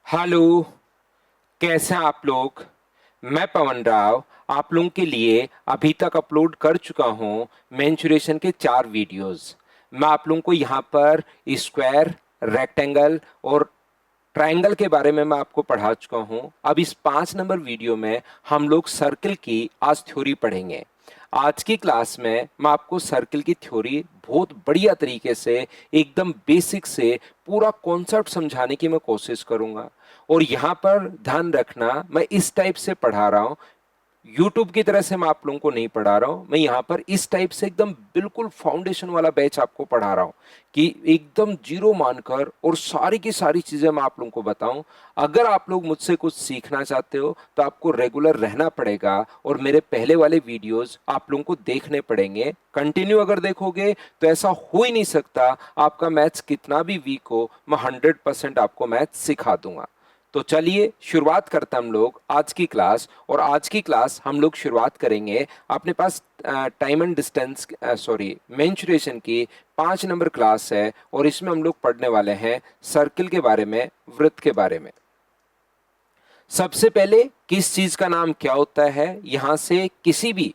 Hello. कैसे हैं आप लोग। मैं पवन राव आप लोगों के लिए अभी तक अपलोड कर चुका हूं मेंसुरेशन के 4 वीडियोस। मैं आप लोगों को यहाँ पर स्क्वायर, रेक्टेंगल और ट्रायंगल के बारे में मैं आपको पढ़ा चुका हूं। अब इस 5 नंबर वीडियो में हम लोग सर्कल की आज थ्योरी पढ़ेंगे। आज की क्लास में मैं आपको सर्कल की थ्योरी बहुत बढ़िया तरीके से, एकदम बेसिक से पूरा कॉन्सेप्ट समझाने की मैं कोशिश करूंगा। और यहाँ पर ध्यान रखना, मैं इस टाइप से पढ़ा रहा हूँ। यूट्यूब की तरह से मैं आप लोगों को नहीं पढ़ा रहा हूं। मैं यहाँ पर इस टाइप से एकदम बिल्कुल फाउंडेशन वाला बैच आपको पढ़ा रहा हूं कि एकदम जीरो मानकर और सारी की सारी चीजें मैं आप लोगों को बताऊं। अगर आप लोग मुझसे कुछ सीखना चाहते हो तो आपको रेगुलर रहना पड़ेगा और मेरे पहले वाले वीडियोस आप लोगों को देखने पड़ेंगे। कंटिन्यू अगर देखोगे तो ऐसा हो ही नहीं सकता, आपका मैथ्स कितना भी वीक हो मैं 100% आपको मैथ्स सिखा दूंगा। तो चलिए शुरुआत करते हैं हम लोग आज की क्लास। और आज की क्लास हम लोग शुरुआत करेंगे, अपने पास time and distance sorry mensuration की 5 नंबर क्लास है और इसमें हम लोग पढ़ने वाले हैं सर्किल के बारे में, वृत्त के बारे में। सबसे पहले किस चीज का नाम क्या होता है, यहां से किसी भी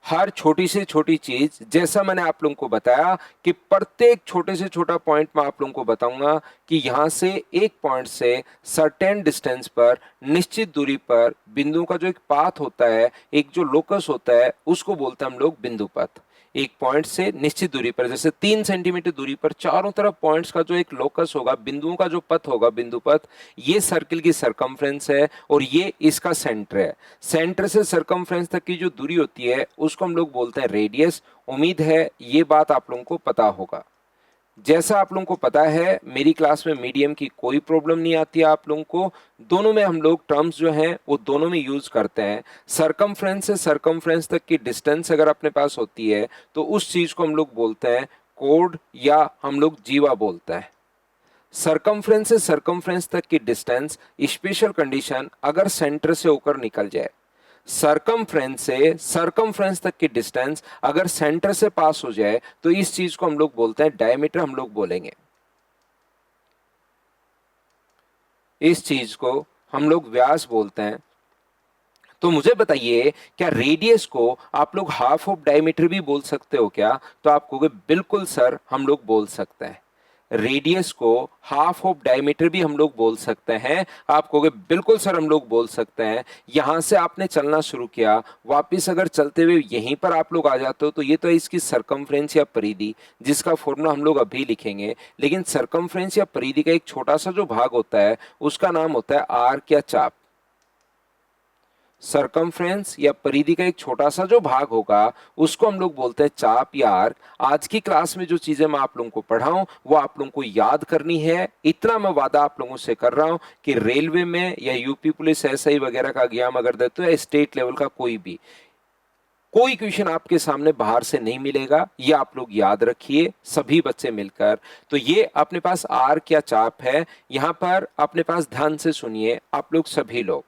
हर छोटी से छोटी चीज, जैसा मैंने आप लोगों को बताया कि प्रत्येक छोटे से छोटा पॉइंट मैं आप लोगों को बताऊंगा कि यहां से एक पॉइंट से सर्टेन डिस्टेंस पर, निश्चित दूरी पर बिंदुओं का जो एक पाथ होता है, एक जो लोकस होता है, उसको बोलते हैं हम लोग बिंदु पथ। एक पॉइंट से निश्चित दूरी पर, जैसे 3 सेंटीमीटर दूरी पर चारों तरफ पॉइंट्स का जो एक लोकस होगा, बिंदुओं का जो पथ होगा, बिंदु पथ, ये सर्किल की सरकमफ्रेंस है और ये इसका सेंटर है। सेंटर से सरकमफ्रेंस तक की जो दूरी होती है उसको हम लोग बोलते हैं रेडियस। उम्मीद है ये बात आप लोगों को पता होगा। जैसा आप लोगों को पता है मेरी क्लास में मीडियम की कोई प्रॉब्लम नहीं आती है आप लोगों को। दोनों में हम लोग टर्म्स जो हैं वो दोनों में यूज करते हैं। सरकमफ्रेंस से सरकमफ्रेंस तक की डिस्टेंस अगर अपने पास होती है तो उस चीज को हम लोग बोलते हैं कोड, या हम लोग जीवा बोलते हैं। सरकमफ्रेंस से सरकमफ्रेंस तक की डिस्टेंस, स्पेशल कंडीशन अगर सेंटर से होकर निकल जाए। सरकमफ्रेंस से सरकमफ्रेंस तक की डिस्टेंस अगर सेंटर से पास हो जाए तो इस चीज को हम लोग बोलते हैं डायमीटर, हम लोग बोलेंगे। इस चीज को हम लोग व्यास बोलते हैं। तो मुझे बताइए, क्या रेडियस को आप लोग हाफ ऑफ डायमीटर भी बोल सकते हो क्या? तो आप कहोगे बिल्कुल सर हम लोग बोल सकते हैं। रेडियस को हाफ ऑफ डायमीटर भी हम लोग बोल सकते हैं। आप कहोगे बिल्कुल सर हम लोग बोल सकते हैं। यहां से आपने चलना शुरू किया, वापस अगर चलते हुए यहीं पर आप लोग आ जाते हो तो ये तो है इसकी सरकमफ्रेंस या परिधि, जिसका फॉर्मूला हम लोग अभी लिखेंगे। लेकिन सरकमफ्रेंस या परिधि का एक छोटा सा जो भाग होता है उसका नाम होता है आर्क या चाप। सरकमफ्रेंस या परिधि का एक छोटा सा जो भाग होगा उसको हम लोग बोलते हैं चाप या आर्क। आज की क्लास में जो चीजें मैं आप लोगों को पढ़ाऊं वो आप लोगों को याद करनी है। इतना मैं वादा आप लोगों से कर रहा हूं कि रेलवे में या यूपी पुलिस एसआई वगैरह का एग्जाम अगर देते हो या स्टेट लेवल का कोई भी, कोई क्वेश्चन आपके सामने बाहर से नहीं मिलेगा। ये आप लोग याद रखिए सभी बच्चे मिलकर। तो ये अपने पास आर्क या चाप है। यहां पर अपने पास ध्यान से सुनिए आप लोग सभी लोग।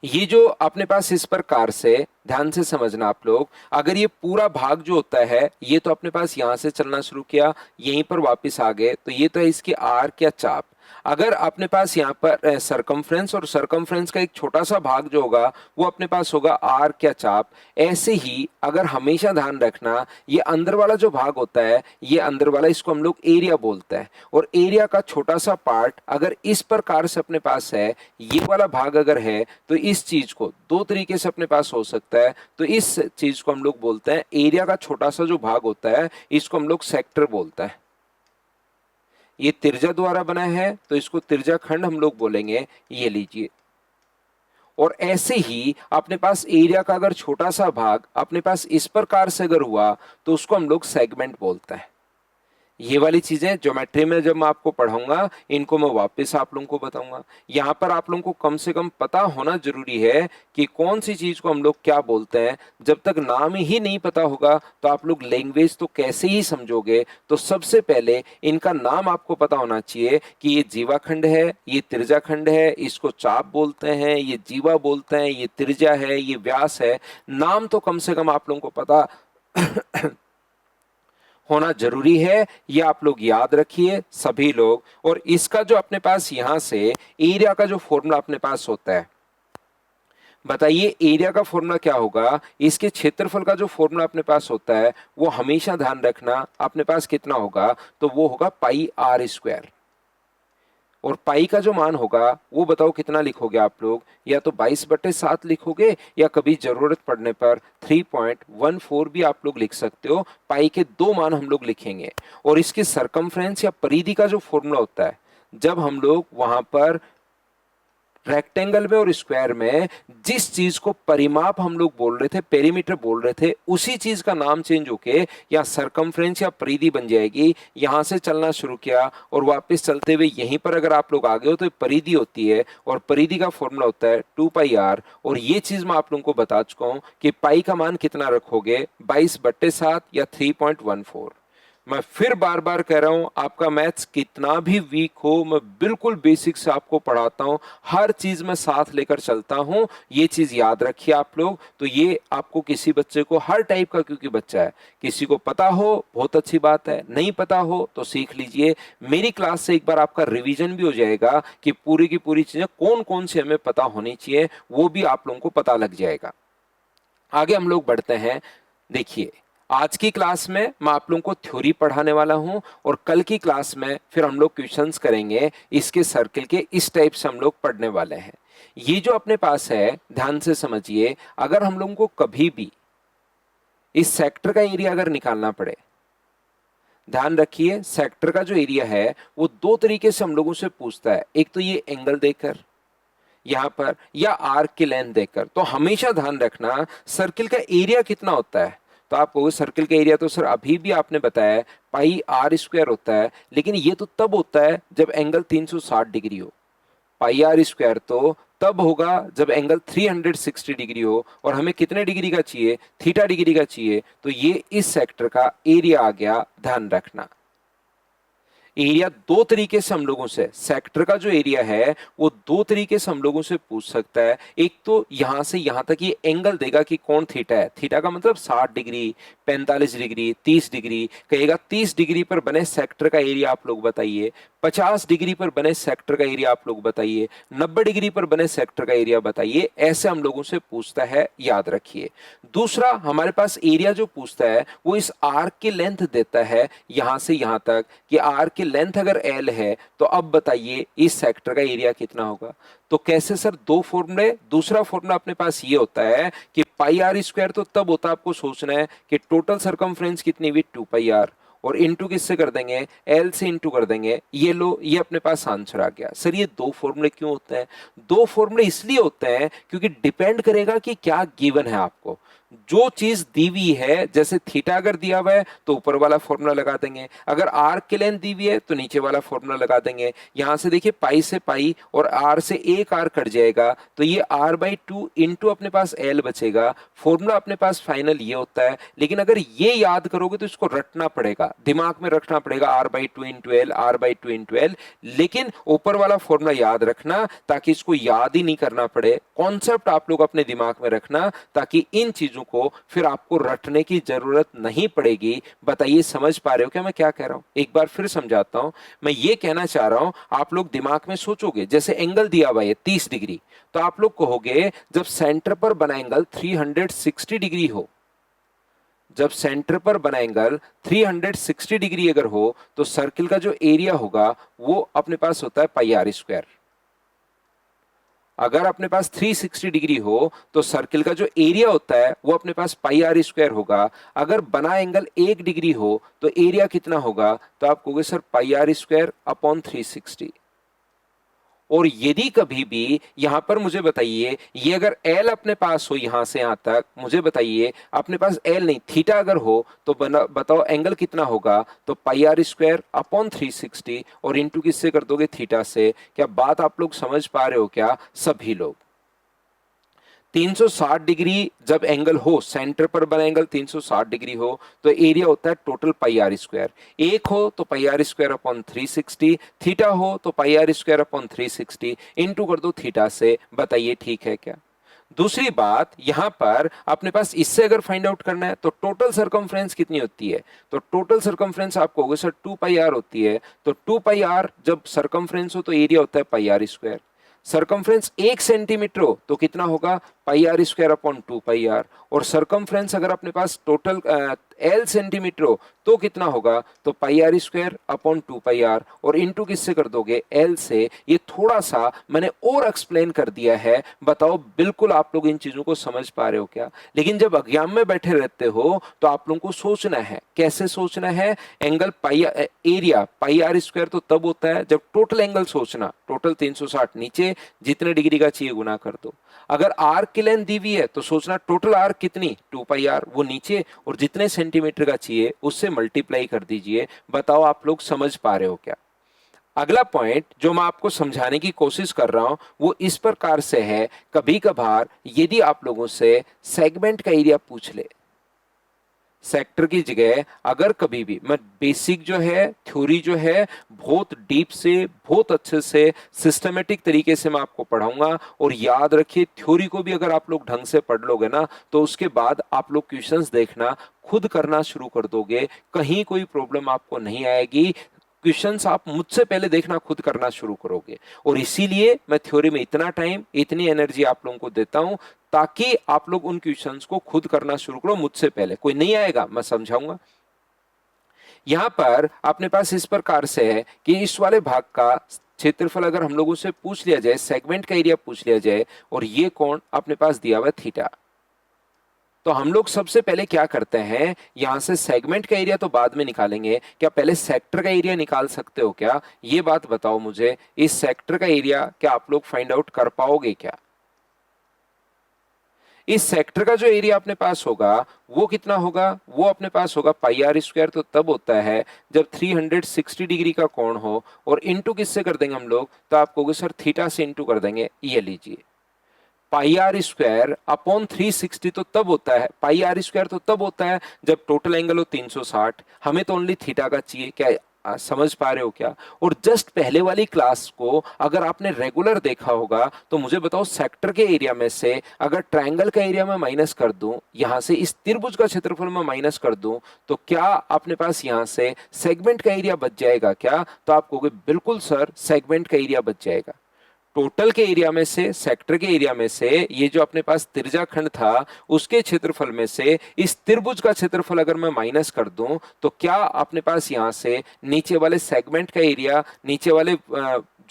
ये जो अपने पास इस प्रकार से ध्यान से समझना आप लोग, अगर ये पूरा भाग जो होता है ये तो अपने पास यहां से चलना शुरू किया, यहीं पर वापस आ गए, तो ये तो है इसकी आर्क या चाप। अगर अपने पास यहाँ पर सरकमफ्रेंस और सरकमफ्रेंस का एक छोटा सा भाग जो होगा वो अपने पास होगा आर्क या चाप। ऐसे ही अगर हमेशा ध्यान रखना, ये अंदर वाला जो भाग होता है, ये अंदर वाला, इसको हम लोग एरिया बोलते हैं। और एरिया का छोटा सा पार्ट अगर इस प्रकार से अपने पास है, ये वाला भाग अगर है, तो इस चीज को दो तरीके से अपने पास हो सकता है। तो इस चीज को हम लोग बोलते हैं, एरिया का छोटा सा जो भाग होता है इसको हम लोग सेक्टर बोलते हैं। ये त्रिज्या द्वारा बना है तो इसको त्रिज्या खंड हम लोग बोलेंगे। ये लीजिए। और ऐसे ही अपने पास एरिया का अगर छोटा सा भाग अपने पास इस प्रकार से अगर हुआ तो उसको हम लोग सेगमेंट बोलते हैं। ये वाली चीजें ज्योमेट्री में जब मैं आपको पढ़ाऊंगा इनको मैं वापस आप लोगों को बताऊंगा। यहां पर आप लोगों को कम से कम पता होना जरूरी है कि कौन सी चीज को हम लोग क्या बोलते हैं। जब तक नाम ही नहीं पता होगा तो आप लोग लैंग्वेज तो कैसे ही समझोगे। तो सबसे पहले इनका नाम आपको पता होना चाहिए कि ये जीवाखंड है, ये त्रिज्याखंड है, इसको चाप बोलते हैं, ये जीवा बोलते हैं, ये त्रिज्या है, ये व्यास है। नाम तो कम से कम आप लोगों को पता होना जरूरी है, ये आप लोग याद रखिए सभी लोग। और इसका जो अपने पास यहां से एरिया का जो फॉर्मूला अपने पास होता है, बताइए एरिया का फॉर्मूला क्या होगा। इसके क्षेत्रफल का जो फॉर्मूला अपने पास होता है वो हमेशा ध्यान रखना अपने पास कितना होगा, तो वो होगा पाई आर स्क्वायर। और पाई का जो मान होगा वो बताओ कितना लिखोगे आप लोग, या तो 22/7 लिखोगे, या कभी जरूरत पड़ने पर 3.14 भी आप लोग लिख सकते हो। पाई के दो मान हम लोग लिखेंगे। और इसके सरकमफ्रेंस या परिधि का जो फॉर्मूला होता है, जब हम लोग वहां पर रेक्टेंगल में और स्क्वायर में जिस चीज को परिमाप हम लोग बोल रहे थे, पेरीमीटर बोल रहे थे, उसी चीज का नाम चेंज होके या सरकमफ्रेंस या परिधि बन जाएगी। यहां से चलना शुरू किया और वापस चलते हुए यहीं पर अगर आप लोग आ गए हो तो परिधि होती है, और परिधि का फॉर्मूला होता है 2πr। और ये चीज मैं आप लोगों को बता चुका हूं कि पाई का मान कितना रखोगे, 22/7 या 3.14। मैं फिर बार बार कह रहा हूं, आपका मैथ्स कितना भी वीक हो, मैं बिल्कुल बेसिक से आपको पढ़ाता हूं, हर चीज में साथ लेकर चलता हूं। ये चीज याद रखिए आप लोग। तो ये आपको किसी बच्चे को, हर टाइप का क्योंकि बच्चा है, किसी को पता हो बहुत अच्छी बात है, नहीं पता हो तो सीख लीजिए। मेरी क्लास से एक बार आपका रिवीजन भी हो जाएगा कि पूरी की पूरी चीजें कौन कौन सी हमें पता होनी चाहिए, वो भी आप लोगों को पता लग जाएगा। आगे हम लोग बढ़ते हैं। देखिए आज की क्लास में मैं आप लोगों को थ्योरी पढ़ाने वाला हूं, और कल की क्लास में फिर हम लोग क्वेश्चंस करेंगे इसके सर्किल के। इस टाइप से हम लोग पढ़ने वाले हैं। ये जो अपने पास है ध्यान से समझिए, अगर हम लोगों को कभी भी इस सेक्टर का एरिया अगर निकालना पड़े, ध्यान रखिए सेक्टर का जो एरिया है वो दो तरीके से हम लोगों से पूछता है। एक तो ये एंगल देकर यहां पर, या आर्क की लेंथ देकर। तो हमेशा ध्यान रखना सर्किल का एरिया कितना होता है। तो आप कहोगे सर्किल का एरिया तो सर अभी भी आपने बताया पाई आर स्क्वायर होता है, लेकिन ये तो तब होता है जब एंगल 360 डिग्री हो। पाई आर स्क्वायर तो तब होगा जब एंगल 360 डिग्री हो, और हमें कितने डिग्री का चाहिए, थीटा डिग्री का चाहिए। तो ये इस सेक्टर का एरिया आ गया, ध्यान रखना। एरिया दो तरीके से हम लोगों से, सेक्टर का जो एरिया है वो दो तरीके से हम लोगों से पूछ सकता है। एक तो यहां से यहां तक ये एंगल देगा कि कौन थीटा है, थीटा का मतलब 60 डिग्री, 45 डिग्री, 30 डिग्री। कहेगा 30 डिग्री पर बने सेक्टर का एरिया आप लोग बताइए, 50 डिग्री पर बने सेक्टर का एरिया आप लोग बताइए, 90 डिग्री पर बने सेक्टर का एरिया बताइए। ऐसे हम लोगों से पूछता है, याद रखिए। दूसरा हमारे पास एरिया जो पूछता है वो इस आर्क की लेंथ देता है यहां से यहां तक, कि आर्क की लेंथ अगर एल है तो अब बताइए इस सेक्टर का एरिया कितना होगा। तो कैसे सर, दो फॉर्मूले। दूसरा फॉर्मूला अपने पास ये होता है कि पाई आर स्क्वायर तो तब होता है, आपको सोचना है कि टोटल सरकमफ्रेंस कितनी हुई 2πr, और इंटू किससे कर देंगे, एल से इंटू कर देंगे। ये लो, ये अपने पास आंसर आ गया। सर ये दो फॉर्मूले क्यों होते हैं? दो फॉर्मूले इसलिए होते हैं क्योंकि डिपेंड करेगा कि क्या गिवन है आपको। जो चीज दी हुई है, जैसे थीटा अगर दिया हुआ है तो ऊपर वाला फॉर्मूला लगा देंगे, अगर आर की लेंथ दी हुई है तो नीचे वाला फॉर्मूला लगा देंगे। यहां से देखिए पाई से पाई और आर से एक आर कट जाएगा, तो ये r/2 इंटू अपने पास एल बचेगा। फॉर्मूला अपने पास फाइनल ये होता है। लेकिन अगर ये याद करोगे तो इसको रटना पड़ेगा, दिमाग में रखना पड़ेगा, r/2 into L, r/2 into L. लेकिन ऊपर वाला फॉर्मूला याद रखना ताकि इसको याद ही नहीं करना पड़े। कॉन्सेप्ट आप लोग अपने दिमाग में रखना ताकि इन चीजों को फिर आपको रटने की जरूरत नहीं पड़ेगी। बताइए समझ पा रहे हो क्या मैं क्या कह रहा हूं? एक बार फिर समझाता हूं। मैं ये कहना चाह रहा हूं, आप लोग दिमाग में सोचोगे, जैसे एंगल दिया हुआ है 30 डिग्री, तो आप लोग कहोगे जब सेंटर पर बना एंगल 360 डिग्री हो, जब सेंटर पर बना एंगल 360 डिग्री अगर हो तो सर्किल का जो एरिया होगा वो अपने पास होता है पाई आर स्क्वायर। अगर अपने पास 360 डिग्री हो तो सर्किल का जो एरिया होता है वो अपने पास पाई आर स्क्वायर होगा। अगर बना एंगल 1 डिग्री हो तो एरिया कितना होगा, तो आप कहोगे sir pi are square upon 360। और यदि कभी भी यहां पर मुझे बताइए, ये अगर एल अपने पास हो यहां से यहां तक, मुझे बताइए अपने पास एल नहीं थीटा अगर हो तो बताओ एंगल कितना होगा, तो पाई आर स्क्वायर अपॉन 360 और इंटू किससे कर दोगे, थीटा से। क्या बात आप लोग समझ पा रहे हो क्या सभी लोग? 360 डिग्री जब एंगल हो, सेंटर पर बना एंगल 360 डिग्री हो तो एरिया होता है टोटल पाई आर स्क्वायर। एक हो तो pi are square upon 360, theta हो तो pi are square upon 360 into कर दो थीटा से। बताइए ठीक है क्या? दूसरी बात, यहां पर अपने पास इससे अगर फाइंड आउट करना है तो टोटल सरकमफ्रेंस कितनी होती है, तो टोटल सरकमफ्रेंस आपको होगा सर 2 पाई आर होती है। तो 2 पाई आर जब सरकमफ्रेंस हो तो एरिया होता है pi are square. Circumference 1 centimetre हो तो कितना होगा, pi are square upon 2 pi r. और सरकमफ्रेंस अगर अपने पास टोटल एल सेंटीमीटर हो तो कितना होगा, तो pi are square upon 2 pi r, और इनटू किससे कर दोगे, एल से। ये थोड़ा सा मैंने और एक्सप्लेन कर दिया है, बताओ बिल्कुल आप लोग इन चीजों को समझ पा रहे हो क्या। लेकिन जब एग्जाम में बैठे रहते हो तो आप लोगों को सोचना है, कैसे सोचना है, angle pi area pi are square तो तब होता है जब टोटल एंगल सोचना, टोटल 360 नीचे जितने डिग्री का चाहिए गुना कर दो। अगर आर्क की लेंथ दी हुई है तो सोचना टोटल आर्क कितनी, 2 पाई आर, वो नीचे, और जितने सेंटीमीटर का चाहिए उससे मल्टीप्लाई कर दीजिए। बताओ आप लोग समझ पा रहे हो क्या। अगला पॉइंट जो मैं आपको समझाने की कोशिश कर रहा हूं वो इस प्रकार से है, कभी कभार यदि आप लोगों से सेगमेंट का एरिया पूछ ले, सेक्टर की जगह, अगर कभी भी मैं बेसिक जो है थ्योरी जो है बहुत डीप से बहुत अच्छे से सिस्टमेटिक तरीके से मैं आपको पढ़ाऊंगा। और याद रखिए, थ्योरी को भी अगर आप लोग ढंग से पढ़ लोगे ना तो उसके बाद आप लोग क्वेश्चंस देखना खुद करना शुरू कर दोगे, कहीं कोई प्रॉब्लम आपको नहीं आएगी। क्वेश्चंस आप मुझसे पहले देखना खुद करना शुरू करोगे। और इसीलिए मैं थ्योरी में इतना टाइम इतनी एनर्जी आप लोगों को देता हूं ताकि आप लोग उन क्वेश्चंस को खुद करना शुरू करो मुझसे पहले। कोई नहीं आएगा, मैं समझाऊंगा। यहां पर अपने पास इस प्रकार से है कि इस वाले भाग का क्षेत्रफल अगर हम लोगों से पूछ लिया जाए, सेगमेंट का एरिया पूछ लिया जाए, और ये कोण अपने पास दिया हुआ है थीटा, तो हम लोग सबसे पहले क्या करते हैं, यहां से सेगमेंट का एरिया तो बाद में निकालेंगे, क्या पहले सेक्टर का एरिया निकाल सकते हो क्या, ये बात बताओ मुझे। इस सेक्टर का एरिया क्या आप लोग फाइंड आउट कर पाओगे क्या। इस सेक्टर का जो एरिया अपने पास होगा वो कितना होगा, वो अपने पास होगा पाई आर स्क्वायर। तो तब होता है जब 360 डिग्री का कोण हो, और इंटू किससे कर देंगे हम लोग, तो आप कहोगे सर थीटा से इंटू कर देंगे। ये लीजिए, पाई आर स्क्वायर अपॉन 360 तो तब होता है, पाई आर स्क्वायर तो तब होता है जब टोटल एंगल हो 360। हमें तो ओनली थीटा का चाहिए, क्या समझ पा रहे हो क्या। और जस्ट पहले वाली क्लास को अगर आपने रेगुलर देखा होगा तो मुझे बताओ, सेक्टर के एरिया में से अगर ट्रायंगल का एरिया में माइनस कर दूं, यहां से इस त्रिभुज का क्षेत्रफल में माइनस कर दूं, तो क्या अपने पास यहां से सेगमेंट का एरिया बच जाएगा क्या, तो आप कहोगे बिल्कुल सर सेगमेंट का एरिया बच जाएगा। टोटल के एरिया में से, सेक्टर के एरिया में से, ये जो अपने पास त्रिज्याखंड था उसके क्षेत्रफल में से इस त्रिभुज का क्षेत्रफल अगर मैं माइनस कर दूं, तो क्या अपने पास यहां से नीचे वाले सेगमेंट का एरिया, नीचे वाले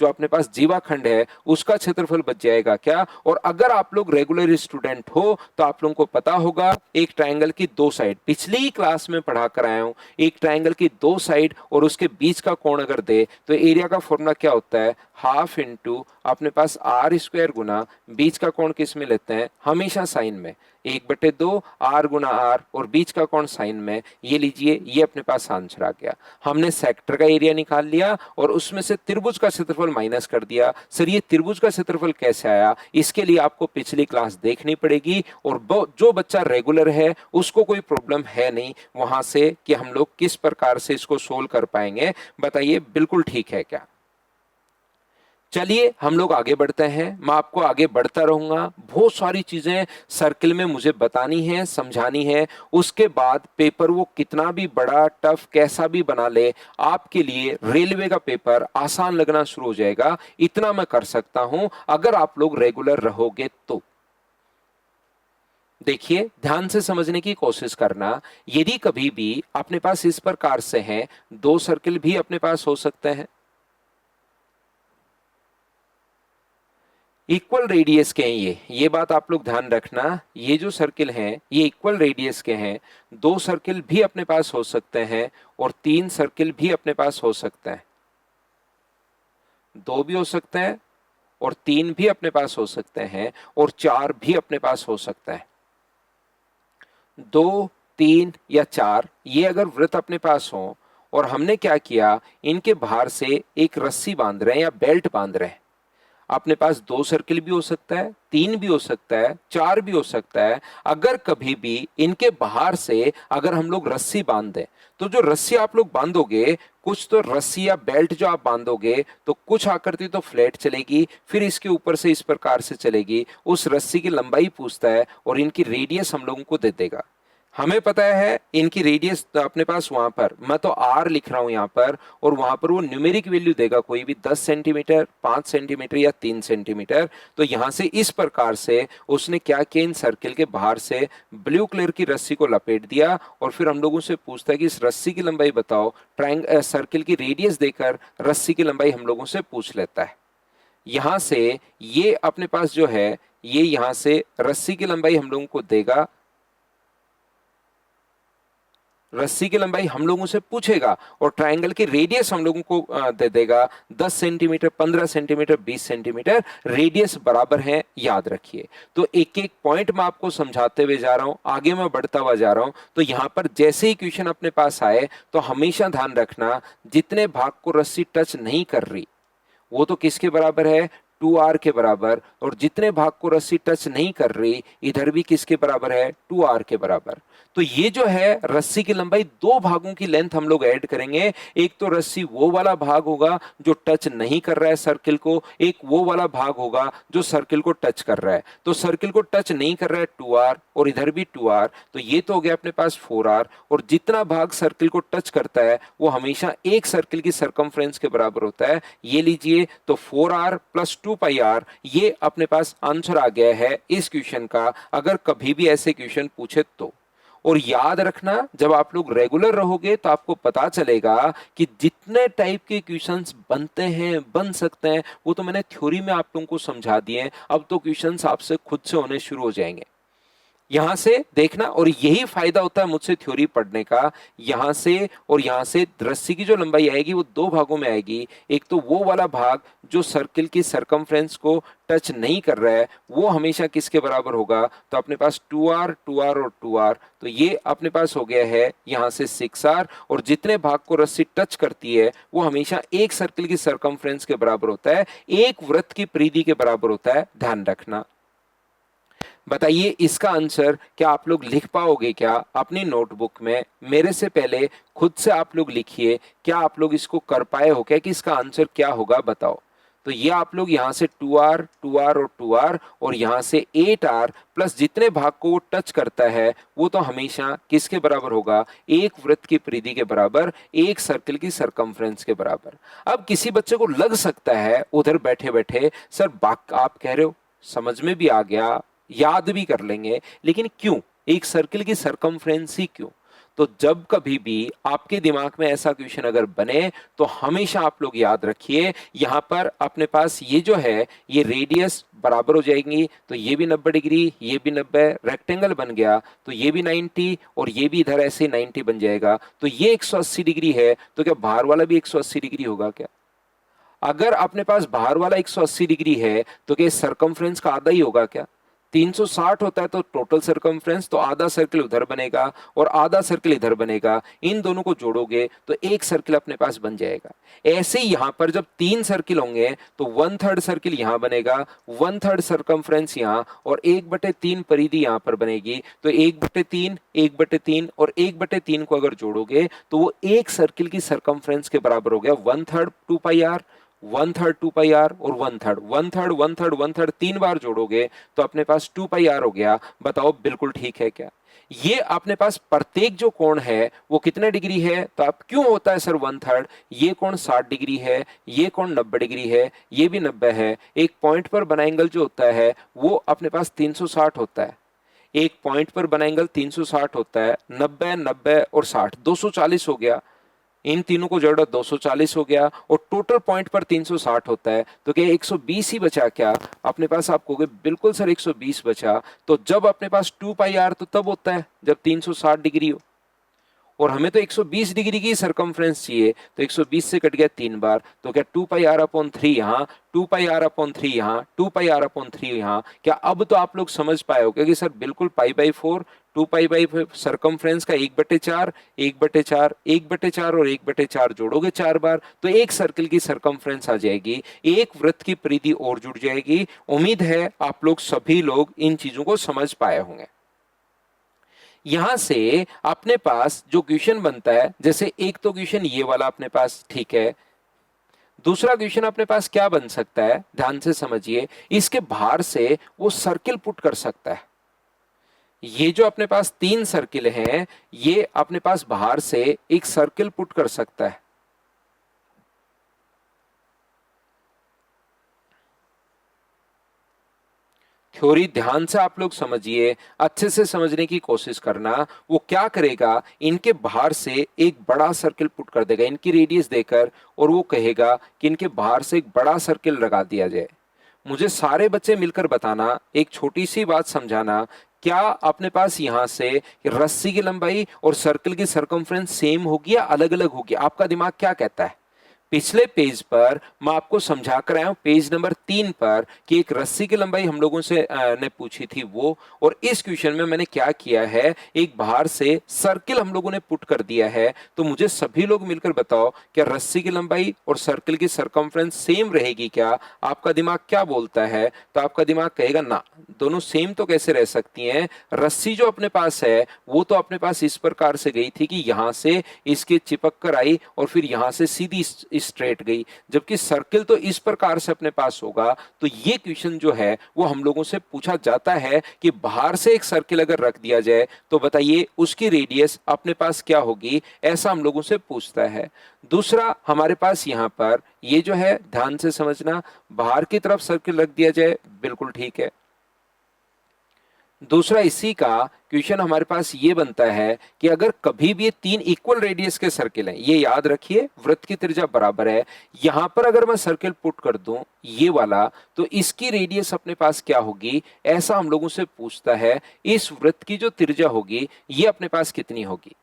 जो अपने पास जीवाखंड है उसका क्षेत्रफल बच जाएगा क्या। और अगर आप लोग रेगुलर स्टूडेंट हो तो आप लोगों को पता होगा, एक ट्रायंगल की दो साइड पिछली ही क्लास में पढ़ा कर आया हूं, एक ट्रायंगल की दो साइड और उसके बीच का कोण अगर दे तो एरिया का फॉर्मूला क्या होता है, हाफ इंटू अपने पास आर स्क्वायर गुना बीच का कोण किस में लेते हैं, हमेशा साइन में, 1/2 आर गुना आर, और बीच का कोण साइन में। ये लीजिए, ये अपने पास आंसर आ गया। हमने सेक्टर का एरिया निकाल लिया और उसमें से त्रिभुज का क्षेत्रफल माइनस कर दिया। सर ये त्रिभुज का क्षेत्रफल कैसे आया, इसके लिए आपको पिछली क्लास देखनी पड़ेगी। और जो बच्चा रेगुलर है उसको कोई प्रॉब्लम है नहीं वहां से कि हम लोग किस प्रकार से इसको सोल्व कर पाएंगे। बताइए बिल्कुल ठीक है क्या। चलिए हम लोग आगे बढ़ते हैं, मैं आपको आगे बढ़ता रहूंगा। बहुत सारी चीजें सर्किल में मुझे बतानी है, समझानी है। उसके बाद पेपर वो कितना भी बड़ा टफ कैसा भी बना ले, आपके लिए रेलवे का पेपर आसान लगना शुरू हो जाएगा। इतना मैं कर सकता हूं अगर आप लोग रेगुलर रहोगे तो। देखिए ध्यान से समझने की कोशिश करना। यदि कभी भी अपने पास इस प्रकार से हैं, दो सर्किल भी अपने पास हो सकते हैं, इक्वल रेडियस के हैं ये बात आप लोग ध्यान रखना। ये जो सर्किल हैं ये इक्वल रेडियस के हैं। दो सर्किल भी अपने पास हो सकते हैं और तीन सर्किल भी अपने पास हो सकते हैं। दो भी हो सकते हैं और तीन भी अपने पास हो सकते हैं और चार भी अपने पास हो सकता है। दो, तीन या चार, ये अगर वृत्त अपने पास हो और हमने क्या किया, इनके बाहर से एक रस्सी बांध रहे हैं या बेल्ट बांध रहे हैं। अपने पास 2 सर्किल भी हो सकता है, 3 भी हो सकता है, 4 भी हो सकता है। अगर कभी भी इनके बाहर से अगर हम लोग रस्सी बांध दें, तो जो रस्सी आप लोग बांधोगे, कुछ तो रस्सी या बेल्ट जो आप बांधोगे, तो कुछ आकृति तो फ्लैट चलेगी, फिर इसके ऊपर से इस प्रकार से चलेगी। उस रस्सी की लंबाई पूछता है और इनकी रेडियस हम लोगों को दे देगा। हमें पता है इनकी रेडियस अपने पास वहां पर, मैं तो आर लिख रहा हूं यहां पर, और वहां पर वो न्यूमेरिक वैल्यू देगा कोई भी 10 सेंटीमीटर, 5 सेंटीमीटर या 3 सेंटीमीटर। तो यहां से इस प्रकार से उसने क्या किया, इन सर्किल के बाहर से ब्लू कलर की रस्सी को लपेट दिया और फिर हम लोगों से पूछता है कि इस रस्सी की लंबाई बताओ। सर्किल की रेडियस देकर रस्सी की लंबाई हम लोगों से पूछ लेता है। यहां से ये अपने पास जो है, ये यहां से रस्सी की लंबाई हम लोगों को देगा, रस्सी की लंबाई हम लोगों से पूछेगा और ट्रायंगल की रेडियस हम लोगों को दे देगा 10 सेंटीमीटर, 15 सेंटीमीटर, 20 सेंटीमीटर। रेडियस बराबर है, याद रखिए। तो एक एक पॉइंट मैं आपको समझाते हुए जा रहा हूं, आगे मैं बढ़ता हुआ जा रहा हूं। तो यहां पर जैसे ही क्वेश्चन अपने पास आए तो हमेशा ध्यान रखना, जितने भाग को रस्सी टच नहीं कर रही वो तो किसके बराबर है, 2r के बराबर, और जितने भाग को रस्सी टच नहीं कर रही इधर भी किसके बराबर है, 2r के बराबर। तो ये जो है रस्सी की लंबाई, दो भागों की लेंथ हम लोग ऐड करेंगे। एक तो रस्सी वो वाला भाग होगा जो टच नहीं कर रहा है सर्किल को, एक वो वाला भाग होगा जो सर्किल को टच कर रहा है। तो सर्किल को टच नहीं कर रहा है 2r, और इधर भी 2r, तो ये तो हो गया अपने पास 4r। और जितना भाग सर्किल को टच करता है वो हमेशा एक सर्किल की सरकमफ्रेंस के बराबर होता है। ये लीजिए, तो 4r प्लस 2πr, ये अपने पास आंसर आ गया है इस क्वेश्चन का, अगर कभी भी ऐसे क्वेश्चन पूछे तो। और याद रखना, जब आप लोग रेगुलर रहोगे तो आपको पता चलेगा कि जितने टाइप के क्वेश्चंस बनते हैं, बन सकते हैं, वो तो मैंने थ्योरी में आप लोगों को समझा दिए हैं। अब तो क्वेश्चंस आपसे खुद से होने शुरू हो जाएंगे। यहां से देखना, और यही फायदा होता है मुझसे थ्योरी पढ़ने का। यहां से और यहां से रस्सी की जो लंबाई आएगी वो दो भागों में आएगी। एक तो वो वाला भाग जो सर्किल की सरकमफ्रेंस को टच नहीं कर रहा है, वो हमेशा किसके बराबर होगा, तो अपने पास 2r, 2r और 2r, तो ये अपने पास हो गया है यहां से 6r। और जितने भाग को रस्सी टच करती है वो हमेशा एक सर्किल की सरकमफ्रेंस के बराबर होता है, एक वृत्त की परिधि के बराबर होता है, ध्यान रखना। बताइए इसका आंसर क्या आप लोग लिख पाओगे क्या अपनी नोटबुक में? मेरे से पहले खुद से आप लोग लिखिए, क्या आप लोग इसको कर पाए हो क्या, कि इसका आंसर क्या होगा बताओ। तो ये आप लोग यहां से 2r, 2r और 2r, और यहां से 8r प्लस जितने भाग को वो टच करता है वो तो हमेशा किसके बराबर होगा, एक वृत्त की परिधि के बराबर, एक सर्किल की सरकमफ्रेंस के बराबर। अब किसी बच्चे को लग सकता है उधर बैठे बैठे, सर आप कह रहे हो समझ में भी आ गया, याद भी कर लेंगे, लेकिन क्यों एक सर्किल की सरकमफ्रेंस ही क्यों? तो जब कभी भी आपके दिमाग में ऐसा क्वेश्चन अगर बने तो हमेशा आप लोग याद रखिए, यहां पर अपने पास ये जो है ये रेडियस बराबर हो जाएंगी, तो ये भी 90 डिग्री, ये भी 90, रेक्टेंगल बन गया, तो ये भी 90 और ये भी इधर ऐसे 90 बन जाएगा। तो ये 180 डिग्री है, तो क्या बाहर वाला भी 180 डिग्री होगा क्या? अगर अपने पास बाहर वाला 180 डिग्री है तो क्या सरकमफ्रेंस का आधा ही होगा क्या? 360 होता है तो टोटल सरकमफ्रेंस, तो आधा सर्किल उधर बनेगा और आधा सर्किल इधर बनेगा। इन दोनों को जोड़ोगे तो एक सर्किल अपने पास बन जाएगा। ऐसे ही यहां पर जब 3 सर्किल होंगे तो 1/3 सर्किल यहां बनेगा, 1/3 सरकमफ्रेंस यहां, और 1/3 परिधि यहां पर बनेगी। तो 1/3, 1/3 और 1/3 को अगर जोड़ोगे तो वो एक सर्किल की सरकमफ्रेंस के बराबर हो गया, 1/3 2πr, 1/3 2πr और 1/3 1/3 1/3 1/3, 3 बार जोड़ोगे तो अपने पास 2πr हो गया। बताओ बिल्कुल ठीक है क्या? ये अपने पास प्रत्येक जो कोण है वो कितने डिग्री है, तो आप क्यों होता है सर 1/3, ये कोण 60 डिग्री है, ये कोण 90 डिग्री है, ये भी 90 है। एक पॉइंट पर बना एंगल जो होता है वो अपने पास 360 होता है। एक पॉइंट पर बना एंगल 360 होता है, 90 90 और 60 240 हो गया। इन तीनों को जोड़ो 240 हो गया, और टोटल पॉइंट पर 360 होता है, तो क्या 120 ही बचा क्या अपने पास? आप कहोगे बिल्कुल सर 120 बचा। तो जब अपने पास 2πr तो तब होता है जब 360 डिग्री हो, और हमें तो 120 डिग्री की सरकमफ्रेंस चाहिए, तो 120 से कट गया 3 बार, तो क्या 2πr/3 यहाँ, 2πr/3 यहाँ, 2πr/3 यहाँ। क्या अब तो आप लोग समझ पाए हो, क्योंकि सर बिल्कुल π/4 2 पाई बाई 5 सरकमफ्रेंस का 1/4, 1/4, 1/4 और 1/4 जोड़ोगे 4 बार तो एक सर्कल की सरकमफ्रेंस आ जाएगी, एक वृत्त की परिधि और जुड़ जाएगी। उम्मीद है आप लोग सभी लोग इन चीजों को समझ पाए होंगे। यहां से अपने पास जो क्वेश्चन बनता है, जैसे एक तो क्वेश्चन ये वाला अपने पास ठीक है, दूसरा क्वेश्चन अपने पास क्या बन सकता है, ध्यान से समझिए, इसके बाहर से वो सर्किल पुट कर सकता है। ये जो अपने पास 3 सर्किल हैं, ये अपने पास बाहर से एक सर्किल पुट कर सकता है। थ्योरी ध्यान से आप लोग समझिए, अच्छे से समझने की कोशिश करना। वो क्या करेगा, इनके बाहर से एक बड़ा सर्किल पुट कर देगा इनकी रेडियस देकर, और वो कहेगा कि इनके बाहर से एक बड़ा सर्किल लगा दिया जाए। मुझे सारे बच्चे मिलकर बताना, एक छोटी सी बात समझाना, क्या अपने पास यहां से रस्सी की लंबाई और सर्कल की सरकमफ्रेंस सेम होगी या अलग अलग होगी? आपका दिमाग क्या कहता है? पिछले पेज पर मैं आपको समझा कर आया हूं, पेज नंबर 3 पर, कि एक रस्सी की लंबाई हम लोगों से ने पूछी थी वो, और इस क्वेश्चन में मैंने क्या किया है, एक बाहर से सर्किल हम लोगों ने पुट कर दिया है। तो मुझे सभी लोग मिलकर बताओ, क्या रस्सी की लंबाई और सर्किल की सरकमफ्रेंस सेम रहेगी क्या? आपका दिमाग क्या बोलता है? तो आपका दिमाग कहेगा ना, दोनों सेम तो कैसे रह सकती हैं? रस्सी जो अपने पास है वो तो अपने पास इस प्रकार से गई थी कि यहां से इसके चिपक कर आई और फिर यहां से सीधी स्ट्रेट गई, जबकि सर्किल तो इस प्रकार से अपने पास होगा। तो ये क्वेश्चन जो है वो हम लोगों से पूछा जाता है कि बाहर से एक सर्किल अगर रख दिया जाए तो बताइए उसकी रेडियस अपने पास क्या होगी, ऐसा हम लोगों से पूछता है। दूसरा हमारे पास यहां पर ये जो है, ध्यान से समझना, बाहर की तरफ सर्किल रख दिया जाए, बिल्कुल ठीक है। दूसरा इसी का क्वेश्चन हमारे पास ये बनता है कि अगर कभी भी ये 3 इक्वल रेडियस के सर्किल हैं, ये याद रखिए, वृत्त की त्रिज्या बराबर है, यहां पर अगर मैं सर्किल पुट कर दूं ये वाला, तो इसकी रेडियस अपने पास क्या होगी, ऐसा हम लोगों से पूछता है। इस वृत्त की जो त्रिज्या होगी ये अपने पास कितनी होगी?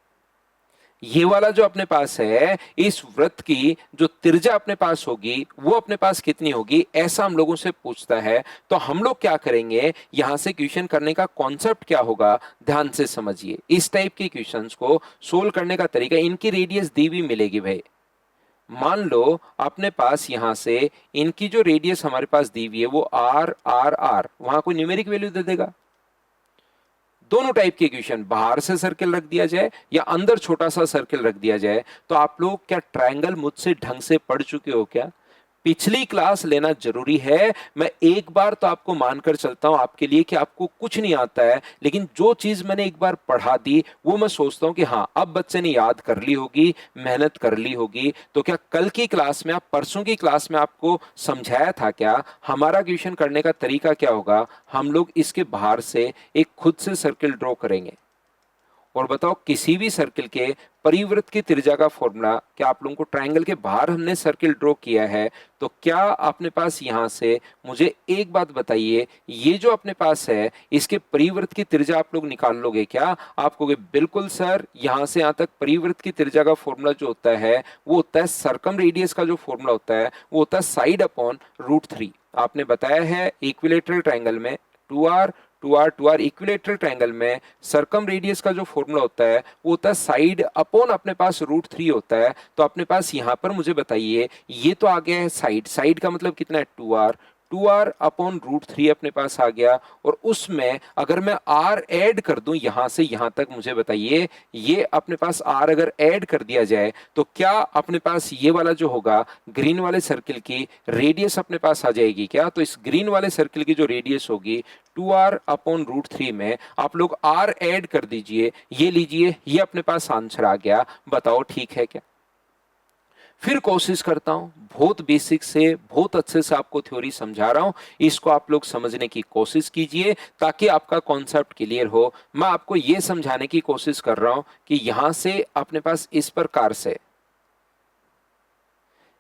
ये वाला जो अपने पास है, इस वृत्त की जो त्रिज्या अपने पास होगी वो अपने पास कितनी होगी, ऐसा हम लोगों से पूछता है। तो हम लोग क्या करेंगे, यहां से क्वेश्चन करने का कॉन्सेप्ट क्या होगा, ध्यान से समझिए। इस टाइप के क्वेश्चंस को सोल्व करने का तरीका, इनकी रेडियस दी हुई मिलेगी भाई। मान लो अपने पास यहां से इनकी जो रेडियस हमारे पास दी हुई है वो आर आर आर, वहां कोई न्यूमेरिक वैल्यू दे देगा। दोनों टाइप के इक्वेशन, बाहर से सर्किल रख दिया जाए या अंदर छोटा सा सर्किल रख दिया जाए। तो आप लोग क्या ट्रायंगल मुझसे ढंग से पढ़ चुके हो क्या? पिछली क्लास लेना जरूरी है। मैं एक बार तो आपको मानकर चलता हूं आपके लिए कि आपको कुछ नहीं आता है, लेकिन जो चीज मैंने एक बार पढ़ा दी वो मैं सोचता हूं कि हाँ, अब बच्चे ने याद कर ली होगी, मेहनत कर ली होगी। तो क्या कल की क्लास में, आप परसों की क्लास में आपको समझाया था क्या, हमारा क्वेश्चन करने का तरीका क्या होगा? हम लोग इसके बाहर से एक खुद से सर्किल ड्रॉ करेंगे, और बताओ किसी भी सर्किल के परिवृत्त की त्रिज्या का फॉर्मूला, क्या आप लोगों को ट्रायंगल के बाहर हमने सर्किल ड्रॉ किया है, तो क्या अपने पास यहां से, मुझे एक बात बताइए, ये जो अपने पास है इसके परिवृत्त की त्रिज्या आप लोग निकाल लोगे क्या? आप कहोगे बिल्कुल सर, यहां से यहां तक परिवृत्त की त्रिज्या का फॉर्मूला जो होता है वो होता है, सर्कम रेडियस का जो फॉर्मूला होता है वो होता है साइड अपॉन √3। आपने बताया है इक्विलेटरल ट्रायंगल में 2r 2r 2r, equilateral triangle में सर्कम रेडियस का जो फॉर्मूला होता है वो होता है साइड अपॉन अपने पास √3 होता है। तो अपने पास यहां पर मुझे बताइए, ये तो आ गया है साइड, साइड का मतलब कितना है 2r, 2r अपॉन √3 अपने पास आ गया, और उसमें अगर मैं r ऐड कर दूं यहां से यहां तक, मुझे बताइए ये अपने पास r अगर ऐड कर दिया जाए तो क्या अपने पास ये वाला जो होगा ग्रीन वाले सर्किल की रेडियस अपने पास आ जाएगी क्या? तो इस ग्रीन वाले सर्किल की जो रेडियस होगी 2r अपॉन √3 में आप लोग r ऐड कर दीजिए, ये लीजिए, ये अपने पास आंसर आ गया। बताओ ठीक है क्या? फिर कोशिश करता हूं, बहुत बेसिक से बहुत अच्छे से आपको थ्योरी समझा रहा हूं, इसको आप लोग समझने की कोशिश कीजिए ताकि आपका कॉन्सेप्ट क्लियर हो। मैं आपको यह समझाने की कोशिश कर रहा हूं कि यहां से अपने पास इस प्रकार से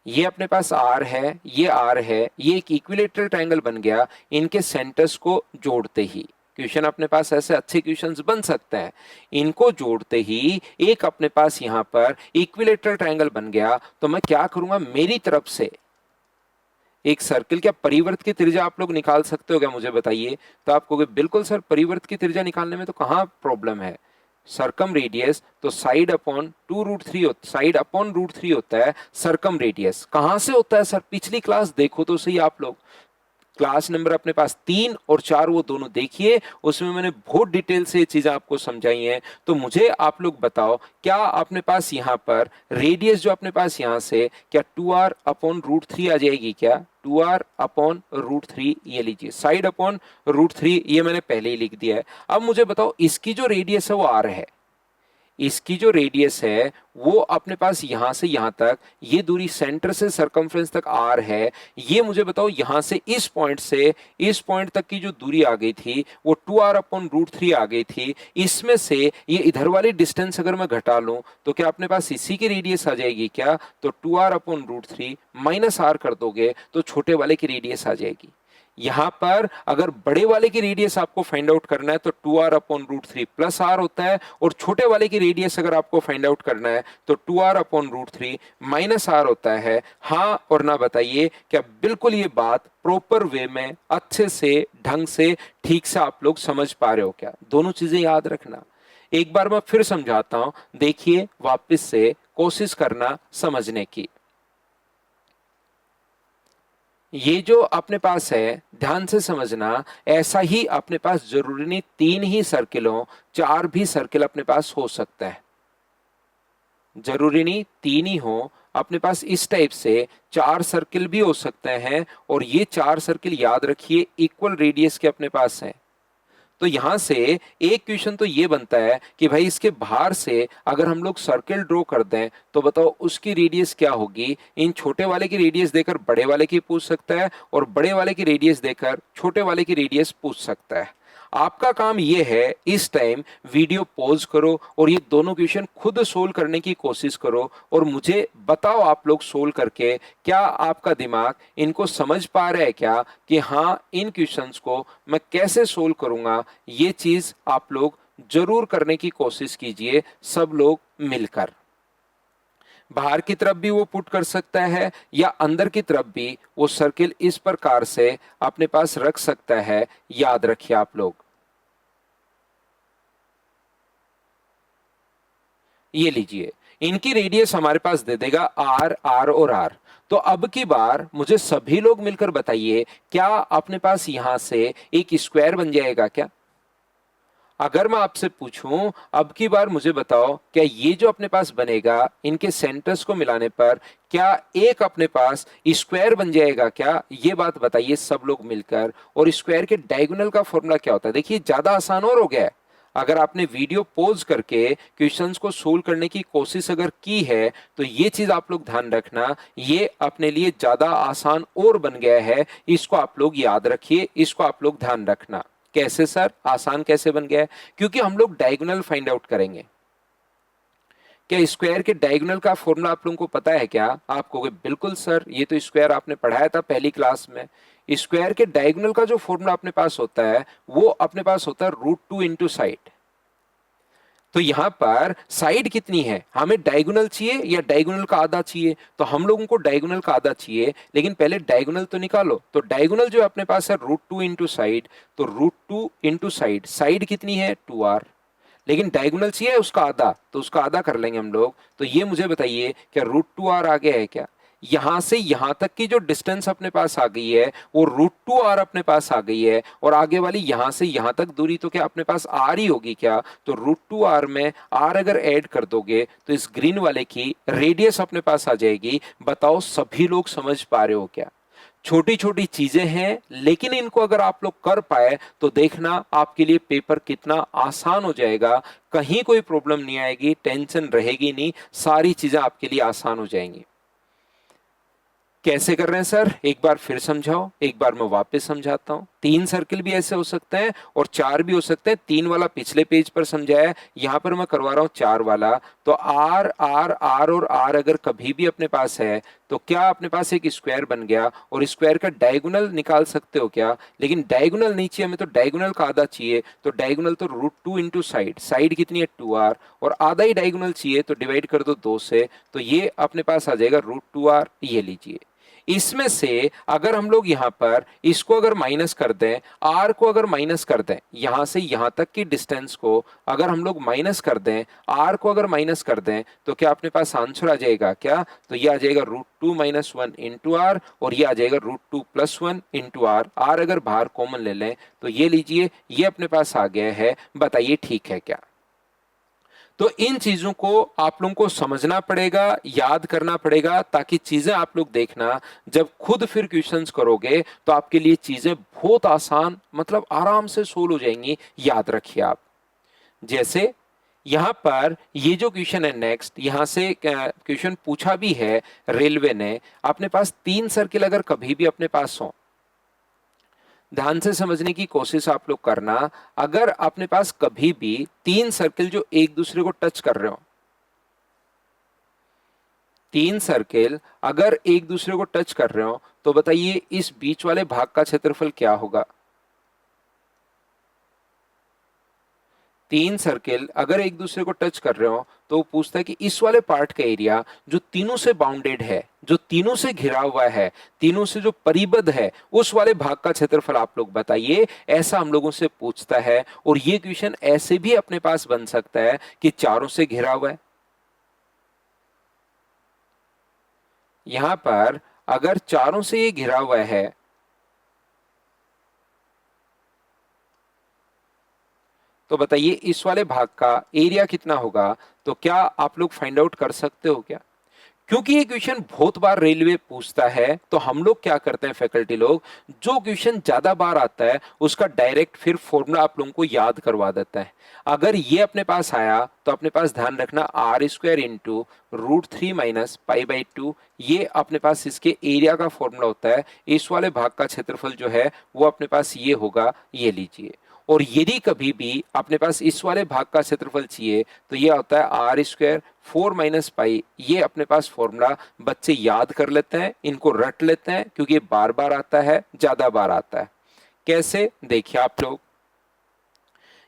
ये अपने पास आर है, ये आर है, ये एक इक्विलेटरल ट्रायंगल बन गया। इनके सेंटर्स को जोड़ते ही क्वेश्चन अपने पास ऐसे अच्छे क्वेश्चंस बन सकते हैं। इनको जोड़ते ही एक अपने पास यहां पर इक्विलेटरल ट्रायंगल बन गया। तो मैं क्या करूंगा, मेरी तरफ से एक सर्किल, क्या परिवर्त की त्रिज्या आप लोग निकाल सकते हो क्या, मुझे बताइए। तो आप कहोगे बिल्कुल सर, परिवर्त की त्रिज्या निकालने में तो कहाँ प्रॉब्लम है। सरकम रेडियस तो side upon two root three होता, साइड अपॉन रूट थ्री होता है सरकम रेडियस। कहां से होता है सर, पिछली क्लास देखो तो सही आप लोग, क्लास नंबर अपने पास 3 और 4 वो दोनों देखिए, उसमें मैंने बहुत डिटेल से ये चीजें आपको समझाई हैं। तो मुझे आप लोग बताओ, क्या अपने पास यहाँ पर रेडियस जो अपने पास यहाँ से क्या 2r/√3 आ जाएगी क्या, 2r/√3, ये लीजिए साइड अपॉन √3, ये मैंने पहले ही लिख दिया है। अब मुझे बताओ इसकी जो रेडियस है वो r है, इसकी जो रेडियस है वो अपने पास यहां से यहां तक, ये दूरी सेंटर से सरकमफ्रेंस तक आर है। ये मुझे बताओ यहां से इस पॉइंट तक की जो दूरी आ गई थी वो 2r/√3 आ गई थी। इसमें से ये इधर वाली डिस्टेंस अगर मैं घटा लूं तो क्या अपने पास इसी की रेडियस आ जाएगी क्या, तो 2r/√3 माइनस आर कर दोगे तो छोटे वाले की रेडियस आ जाएगी। यहां पर अगर बड़े वाले की रेडियस आपको फाइंड आउट करना है तो 2r/√3 प्लस आर होता है, और छोटे वाले की रेडियस अगर आपको फाइंड आउट करना है तो 2r/√3 माइनस आर होता है। हाँ और ना बताइए, क्या बिल्कुल ये बात प्रॉपर वे में अच्छे से ढंग से ठीक से आप लोग समझ पा रहे हो क्या, दोनों चीजें याद रखना। एक बार मैं फिर समझाता हूं, देखिए वापस से कोशिश करना समझने की। ये जो अपने पास है ध्यान से समझना, ऐसा ही अपने पास जरूरी नहीं 3 ही सर्किल हो, 4 भी सर्किल अपने पास हो सकता है। जरूरी नहीं 3 ही हो, अपने पास इस टाइप से 4 सर्किल भी हो सकते हैं। और ये 4 सर्किल याद रखिए इक्वल रेडियस के अपने पास हैं। तो यहां से एक क्वेश्चन तो ये बनता है कि भाई इसके बाहर से अगर हम लोग सर्किल ड्रॉ कर दें तो बताओ उसकी रेडियस क्या होगी। इन छोटे वाले की रेडियस देकर बड़े वाले की पूछ सकता है, और बड़े वाले की रेडियस देकर छोटे वाले की रेडियस पूछ सकता है। आपका काम ये है, इस टाइम वीडियो पॉज करो और ये दोनों क्वेश्चन खुद सोल्व करने की कोशिश करो, और मुझे बताओ आप लोग सोल्व करके क्या आपका दिमाग इनको समझ पा रहा है क्या, कि हाँ इन क्वेश्चंस को मैं कैसे सोल्व करूंगा। ये चीज आप लोग जरूर करने की कोशिश कीजिए, सब लोग मिलकर। बाहर की तरफ भी वो पुट कर सकता है या अंदर की तरफ भी वो सर्किल इस प्रकार से अपने पास रख सकता है, याद रखिए आप लोग। ये लीजिए, इनकी रेडियस हमारे पास दे देगा आर, आर और आर। तो अब की बार मुझे सभी लोग मिलकर बताइए, क्या अपने पास यहां से एक स्क्वायर बन जाएगा क्या। अगर मैं आपसे पूछूं अब की बार मुझे बताओ, क्या ये जो अपने पास बनेगा इनके सेंटर्स को मिलाने पर क्या एक अपने पास स्क्वायर बन जाएगा क्या, ये बात बताइए सब लोग मिलकर। और स्क्वायर के डायगोनल का फॉर्मूला क्या होता है, देखिए ज्यादा आसान और हो गया है। अगर आपने वीडियो पॉज करके क्वेश्चंस को सोल्व करने की कोशिश अगर की है तो ये चीज आप लोग ध्यान रखना, ये अपने लिए ज्यादा आसान और बन गया है। इसको आप लोग याद रखिए, इसको आप लोग ध्यान रखना। कैसे सर आसान कैसे बन गया है, क्योंकि हम लोग डायगोनल फाइंड आउट करेंगे। क्या स्क्वायर के डायगोनल का फॉर्मूला आप लोगों को पता है क्या, आप कहोगे बिल्कुल सर ये तो स्क्वायर आपने पढ़ाया था पहली क्लास में। स्क्वायर के डायगोनल का जो फॉर्मूला अपने पास होता है वो अपने पास होता है √2 इंटू साइड। तो यहां पर साइड कितनी है, हमें डायगोनल चाहिए या डायगोनल का आधा चाहिए, तो हम लोगों को डायगोनल का आधा चाहिए, लेकिन पहले डायगोनल तो निकालो। तो डायगोनल जो अपने पास है √2 इंटू साइड, तो √2 इंटू साइड, साइड कितनी है 2r, लेकिन डायगोनल चाहिए उसका आधा, तो उसका आधा कर लेंगे हम लोग। तो ये मुझे बताइए क्या √2r आ गया है क्या। यहां से यहां तक की जो डिस्टेंस अपने पास आ गई है वो √2r अपने पास आ गई है, और आगे वाली यहां से यहां तक दूरी तो क्या अपने पास r ही होगी क्या। तो √2r में r अगर ऐड कर दोगे तो इस ग्रीन वाले की रेडियस अपने पास आ जाएगी। बताओ सभी लोग समझ पा रहे हो क्या। छोटी छोटी चीजें हैं, लेकिन इनको अगर आप लोग कर पाए तो देखना आपके लिए पेपर कितना आसान हो जाएगा। कहीं कोई प्रॉब्लम नहीं आएगी, टेंशन रहेगी नहीं, सारी चीजें आपके लिए आसान हो जाएंगी। कैसे कर रहे हैं सर, एक बार फिर समझाओ, एक बार मैं वापस समझाता हूं। 3 सर्किल भी ऐसे हो सकते हैं और 4 भी हो सकते हैं। 3 वाला पिछले पेज पर समझाया है, यहां पर मैं करवा रहा हूं 4 वाला। तो आर आर आर और आर अगर कभी भी अपने पास है तो क्या अपने पास एक स्क्वायर बन गया, और स्क्वायर का डायगोनल निकाल सकते हो क्या। लेकिन डायगोनल नहीं चाहिए हमें, तो डायगोनल का आधा चाहिए। तो डायगोनल तो √2 इंटू साइड, साइड कितनी है 2r, और आधा ही डायगोनल चाहिए तो डिवाइड कर दो 2 से, तो ये अपने पास आ जाएगा √2r। ये लीजिए, इसमें से अगर हम लोग यहाँ पर इसको अगर माइनस कर दें, r को अगर माइनस कर दें, यहां से यहां तक की डिस्टेंस को अगर हम लोग माइनस कर दें, r को अगर माइनस कर दें, तो क्या अपने पास आंसर आ जाएगा क्या? तो ये आ जाएगा √2 - 1 इंटू आर, और ये आ जाएगा √2 + 1 इंटू आर। आर अगर बाहर कॉमन ले लें तो ये लीजिए, ये अपने पास आ गया है। बताइए ठीक है क्या? तो इन चीजों को आप लोगों को समझना पड़ेगा, याद करना पड़ेगा, ताकि चीजें आप लोग देखना जब खुद फिर क्वेश्चंस करोगे तो आपके लिए चीजें बहुत आसान, मतलब आराम से सोल्व हो जाएंगी। याद रखिए आप। जैसे यहां पर ये जो क्वेश्चन है नेक्स्ट, यहां से क्वेश्चन पूछा भी है रेलवे ने। अपने पास 3 सर्किल अगर कभी भी अपने पास हो, ध्यान से समझने की कोशिश आप लोग करना। अगर अपने पास कभी भी 3 सर्किल जो एक दूसरे को टच कर रहे हो, 3 सर्किल अगर एक दूसरे को टच कर रहे हो, तो बताइए इस बीच वाले भाग का क्षेत्रफल क्या होगा? 3 सर्किल अगर एक दूसरे को टच कर रहे हो तो वो पूछता है कि इस वाले पार्ट का एरिया जो तीनों से बाउंडेड है, जो तीनों से घिरा हुआ है, तीनों से जो परिबद्ध है, उस वाले भाग का क्षेत्रफल आप लोग बताइए। ऐसा हम लोगों से पूछता है। और ये क्वेश्चन ऐसे भी अपने पास बन सकता है कि चारों से घिरा हुआ है। यहां पर अगर चारों से ये घिरा हुआ है, तो बताइए इस वाले भाग का एरिया कितना होगा? तो क्या आप लोग फाइंड आउट कर सकते हो क्या? क्योंकि ये क्वेश्चन बहुत बार रेलवे पूछता है, तो हम लोग क्या करते हैं फैकल्टी लोग, जो क्वेश्चन ज्यादा बार आता है उसका डायरेक्ट फिर फॉर्मूला आप लोगों को याद करवा देता है। अगर ये अपने पास आया तो अपने पास ध्यान रखना r² इंटू √3 - π/2, ये अपने पास इसके एरिया का फॉर्मूला होता है। इस वाले भाग का क्षेत्रफल जो है वो अपने पास ये होगा, ये लीजिए। और यदि कभी भी अपने पास इस वाले भाग का क्षेत्रफल चाहिए तो ये होता है r², 4 - π। ये अपने पास फॉर्मूला बच्चे याद कर लेते हैं, इनको रट लेते हैं, क्योंकि ये बार बार आता है, ज्यादा बार आता है। कैसे? देखिए आप लोग,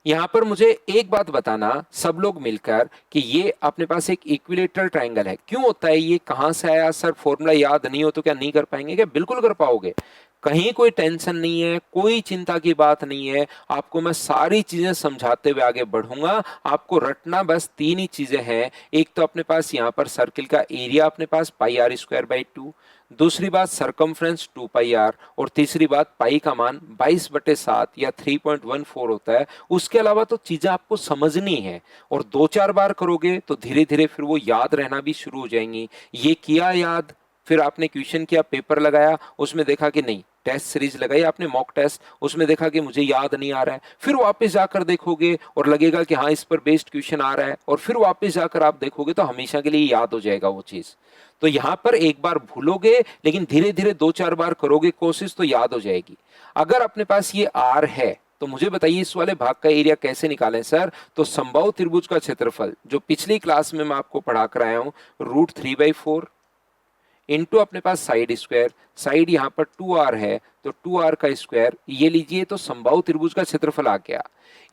यहां पर मुझे एक बात बताना सब लोग मिलकर कि ये अपने पास एक इक्विलेटरल ट्रायंगल है। क्यों होता है ये? कहां से आया सर? फॉर्मूला याद नहीं हो तो क्या नहीं कर पाएंगे क्या? बिल्कुल कर पाओगे। कहीं कोई टेंशन नहीं है, कोई चिंता की बात नहीं है। आपको मैं सारी चीजें समझाते हुए आगे बढ़ूंगा। आपको रटना बस 3 ही चीजें हैं। एक तो अपने पास यहाँ पर सर्किल का एरिया अपने पास πr²/2, दूसरी बात सरकमफ्रेंस 2πr, और तीसरी बात पाई का मान 22/7 या 3.14 होता है। उसके अलावा तो चीजें आपको समझनी है, और 2-4 बार करोगे तो धीरे धीरे फिर वो याद रहना भी शुरू हो जाएंगी। ये किया याद, फिर आपने क्वेश्चन किया, पेपर लगाया, उसमें देखा कि नहीं, टेस्ट सीरीज लगाई आपने मॉक टेस्ट, उसमें देखा कि मुझे याद नहीं आ रहा है, फिर वापस जाकर देखोगे और लगेगा कि हाँ इस पर बेस्ड क्वेश्चन आ रहा है, और फिर वापस जाकर आप देखोगे तो हमेशा के लिए याद हो जाएगा वो चीज। तो यहां पर एक बार भूलोगे, लेकिन धीरे धीरे 2-4 बार करोगे कोशिश तो याद हो जाएगी। अगर अपने पास ये आर है तो मुझे बताइए इस वाले भाग का एरिया कैसे निकालें सर? तो समबाहु त्रिभुज का क्षेत्रफल जो पिछली क्लास में मैं आपको पढ़ा कर आया हूं, √3/4 इंटू अपने पास साइड स्क्वायर, साइड यहाँ पर 2r है तो 2r का स्क्वायर, ये लीजिए, तो समबाहु त्रिभुज का क्षेत्रफल आ गया।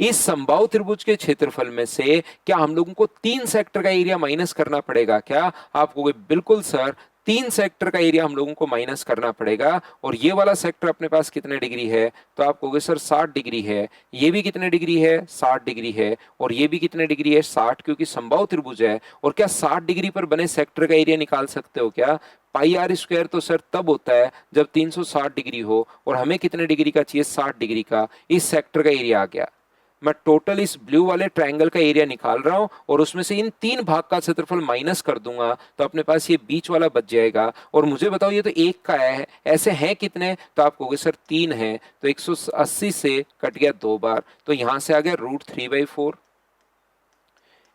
इस समबाहु त्रिभुज के क्षेत्रफल में से क्या हम लोगों को 3 सेक्टर का एरिया माइनस करना पड़ेगा क्या? आप कहोगे बिल्कुल सर, 3 सेक्टर का एरिया हम लोगों को माइनस करना पड़ेगा। और ये वाला सेक्टर अपने पास कितने डिग्री है? तो आप कहोगे सर 60 डिग्री है। ये भी कितने डिग्री है? 60 डिग्री है। और ये भी कितने डिग्री है? 60, क्योंकि समबाहु त्रिभुज है। और क्या 60 डिग्री पर बने सेक्टर का एरिया निकाल सकते हो क्या? πr² तो सर तब होता है जब 360 डिग्री हो, और हमें कितने डिग्री का चाहिए? 60 डिग्री का। इस सेक्टर का एरिया आ गया। मैं टोटल इस ब्लू वाले ट्रायंगल का एरिया निकाल रहा हूं, और उसमें से इन 3 भाग का क्षेत्रफल माइनस कर दूंगा, तो अपने पास ये बीच वाला बच जाएगा। और मुझे बताओ ये तो 1 का है, ऐसे हैं कितने? तो आप कहोगे सर 3 है, तो 180 से कट गया 2 बार, तो यहां से आ गया √3/4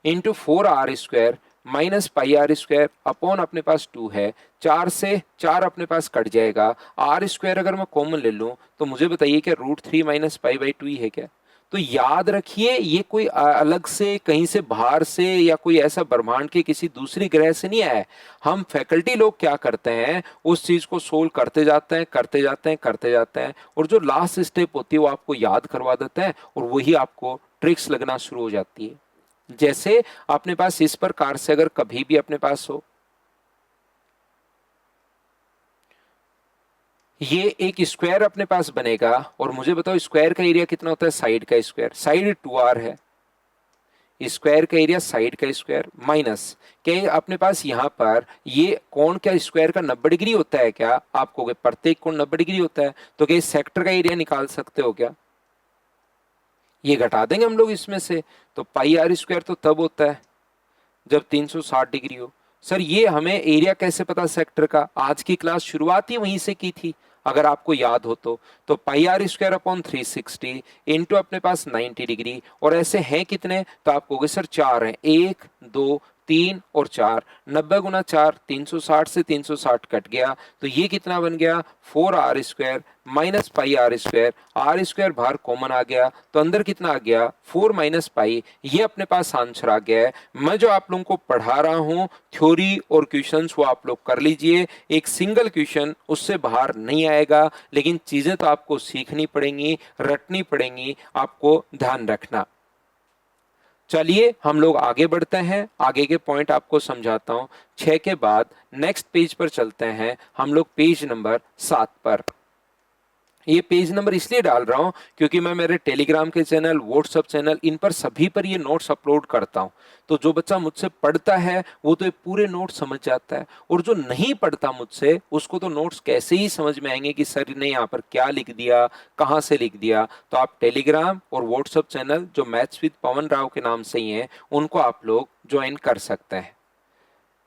इंटू 4r² -πr² अपॉन अपने पास 2 है। 4 से 4 अपने पास कट जाएगा। r² अगर मैं कॉमन ले लूं तो मुझे बताइए क्या √3 - π/2 ही है क्या? तो याद रखिए, ये कोई अलग से कहीं से बाहर से या कोई ऐसा ब्रह्मांड के किसी दूसरी ग्रह से नहीं आया है। हम फैकल्टी लोग क्या करते हैं, उस चीज को सोल्व करते जाते हैं, करते जाते हैं, करते जाते हैं, और जो लास्ट स्टेप होती है वो आपको याद करवा देते हैं, और वही आपको ट्रिक्स लगना शुरू हो जाती है। जैसे अपने पास इस प्रकार से अगर कभी भी अपने पास हो, ये एक स्क्वायर अपने पास बनेगा, और मुझे बताओ स्क्वायर का एरिया कितना होता है, साइड का स्क्वायर, साइड 2r है, स्क्वायर का एरिया साइड का स्क्वायर माइनस क्या अपने पास यहाँ पर ये कोण क्या स्क्वायर का 90 डिग्री होता है क्या, आप कहोगे प्रत्येक कोण 90 डिग्री होता है, तो क्या इस सेक्टर का एरिया निकाल सकते हो क्या, ये घटा देंगे हम लोग इसमें से, तो पाई आर स्क्वायर तो तब होता है जब 360 डिग्री हो। सर ये हमें एरिया कैसे पता सेक्टर का, आज की क्लास शुरुआत ही वहीं से की थी अगर आपको याद हो तो pi are square upon 360 into अपने पास 90 डिग्री, और ऐसे हैं कितने, तो आप कहोगे सर 4 हैं, 1 2 3 और 4, 90 गुना 4 360 से 360 कट गया, तो ये कितना बन गया 4r square minus pi are square बाहर कॉमन आ गया, तो अंदर कितना आ गया 4 माइनस पाई, ये अपने पास आंसर आ गया है। मैं जो आप लोगों को पढ़ा रहा हूं थ्योरी और क्वेश्चंस वो आप लोग कर लीजिए, एक सिंगल क्वेश्चन उससे बाहर नहीं आएगा, लेकिन चीजें तो आपको सीखनी पड़ेंगी, रटनी पड़ेंगी, आपको ध्यान रखना। चलिए हम लोग आगे बढ़ते हैं, आगे के पॉइंट आपको समझाता हूं। 6 के बाद नेक्स्ट पेज पर चलते हैं, हम लोग पेज नंबर 7 पर। ये पेज नंबर इसलिए डाल रहा हूं क्योंकि मैं मेरे टेलीग्राम के चैनल, व्हाट्सएप चैनल, इन पर सभी पर ये नोट्स अपलोड करता हूं, तो जो बच्चा मुझसे पढ़ता है वो तो ये पूरे नोट्स समझ जाता है, और जो नहीं पढ़ता मुझसे उसको तो नोट्स कैसे ही समझ में आएंगे कि सर ने यहाँ पर क्या लिख दिया, कहाँ से लिख दिया। तो आप टेलीग्राम और व्हाट्सएप चैनल जो मैथ्स विद पवन राव के नाम से ही है उनको आप लोग ज्वाइन कर सकते हैं।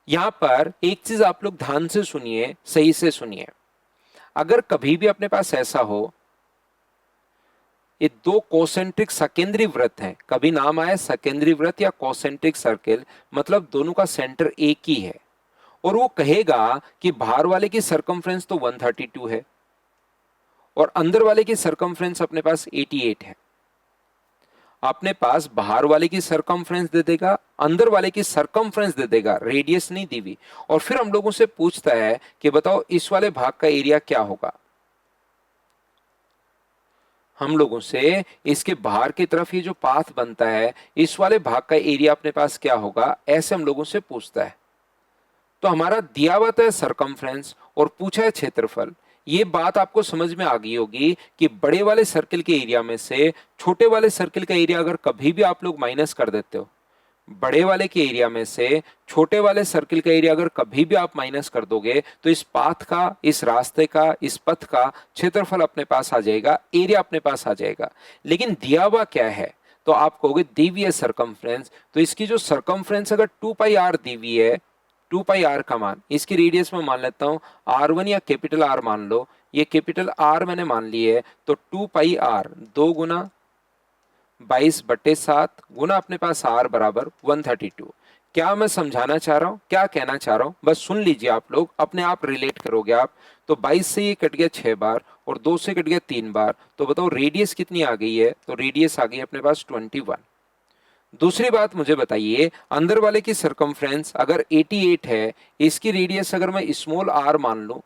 यहाँ पर एक चीज आप लोग ध्यान से सुनिए, सही से सुनिए, अगर कभी भी अपने पास ऐसा हो ये दो कोसेंट्रिक सकेंद्री वृत्त हैं, कभी नाम आया सकेंद्री वृत्त या कोसेंट्रिक सर्किल, मतलब दोनों का सेंटर एक ही है, और वो कहेगा कि बाहर वाले की सरकमफ्रेंस तो 132 है और अंदर वाले की सरकमफ्रेंस अपने पास 88 है। अपने पास बाहर वाले की सरकमफ्रेंस दे देगा, अंदर वाले की सरकमफ्रेंस दे देगा, रेडियस नहीं दी हुई, और फिर हम लोगों से पूछता है कि बताओ इस वाले भाग का एरिया क्या होगा। हम लोगों से इसके बाहर की तरफ ये जो पाथ बनता है इस वाले भाग का एरिया अपने पास क्या होगा, ऐसे हम लोगों से पूछता है। तो हमारा दिया हुआ है सरकमफ्रेंस और पूछा है क्षेत्रफल। ये बात आपको समझ में आ गई होगी कि बड़े वाले सर्किल के एरिया में से छोटे वाले सर्किल का एरिया अगर कभी भी आप लोग माइनस कर देते हो, बड़े वाले के एरिया में से छोटे वाले सर्किल का एरिया अगर कभी भी आप माइनस कर दोगे तो इस पाथ का, इस रास्ते का, इस पथ का क्षेत्रफल अपने पास आ जाएगा, एरिया अपने पास आ जाएगा। लेकिन दिया हुआ क्या है, तो आप कहोगे दी हुई है सरकमफ्रेंस, तो इसकी जो सरकमफ्रेंस अगर 2 पाई आर दी हुई है, 2 पाई आर का मान, इसकी रेडियस में मान लेता हूं R1 या कैपिटल आर मान लो, ये कैपिटल आर मैंने मान ली है, तो 2 पाई आर 2 गुना 22/7 गुना अपने पास आर बराबर 132। क्या मैं समझाना चाह रहा हूं, क्या कहना चाह रहा हूं, बस सुन लीजिए, आप लोग अपने आप रिलेट करोगे आप। तो 22 से ये कट गया 6 बार और 2 से कट गया 3 बार, तो बताओ रेडियस कितनी आ गई है, तो रेडियस आ गई अपने पास 21। दूसरी बात मुझे बताइए, अंदर वाले की सरकमफ्रेंस अगर 88 है, इसकी रेडियस अगर मैं स्मॉल आर मान लूं,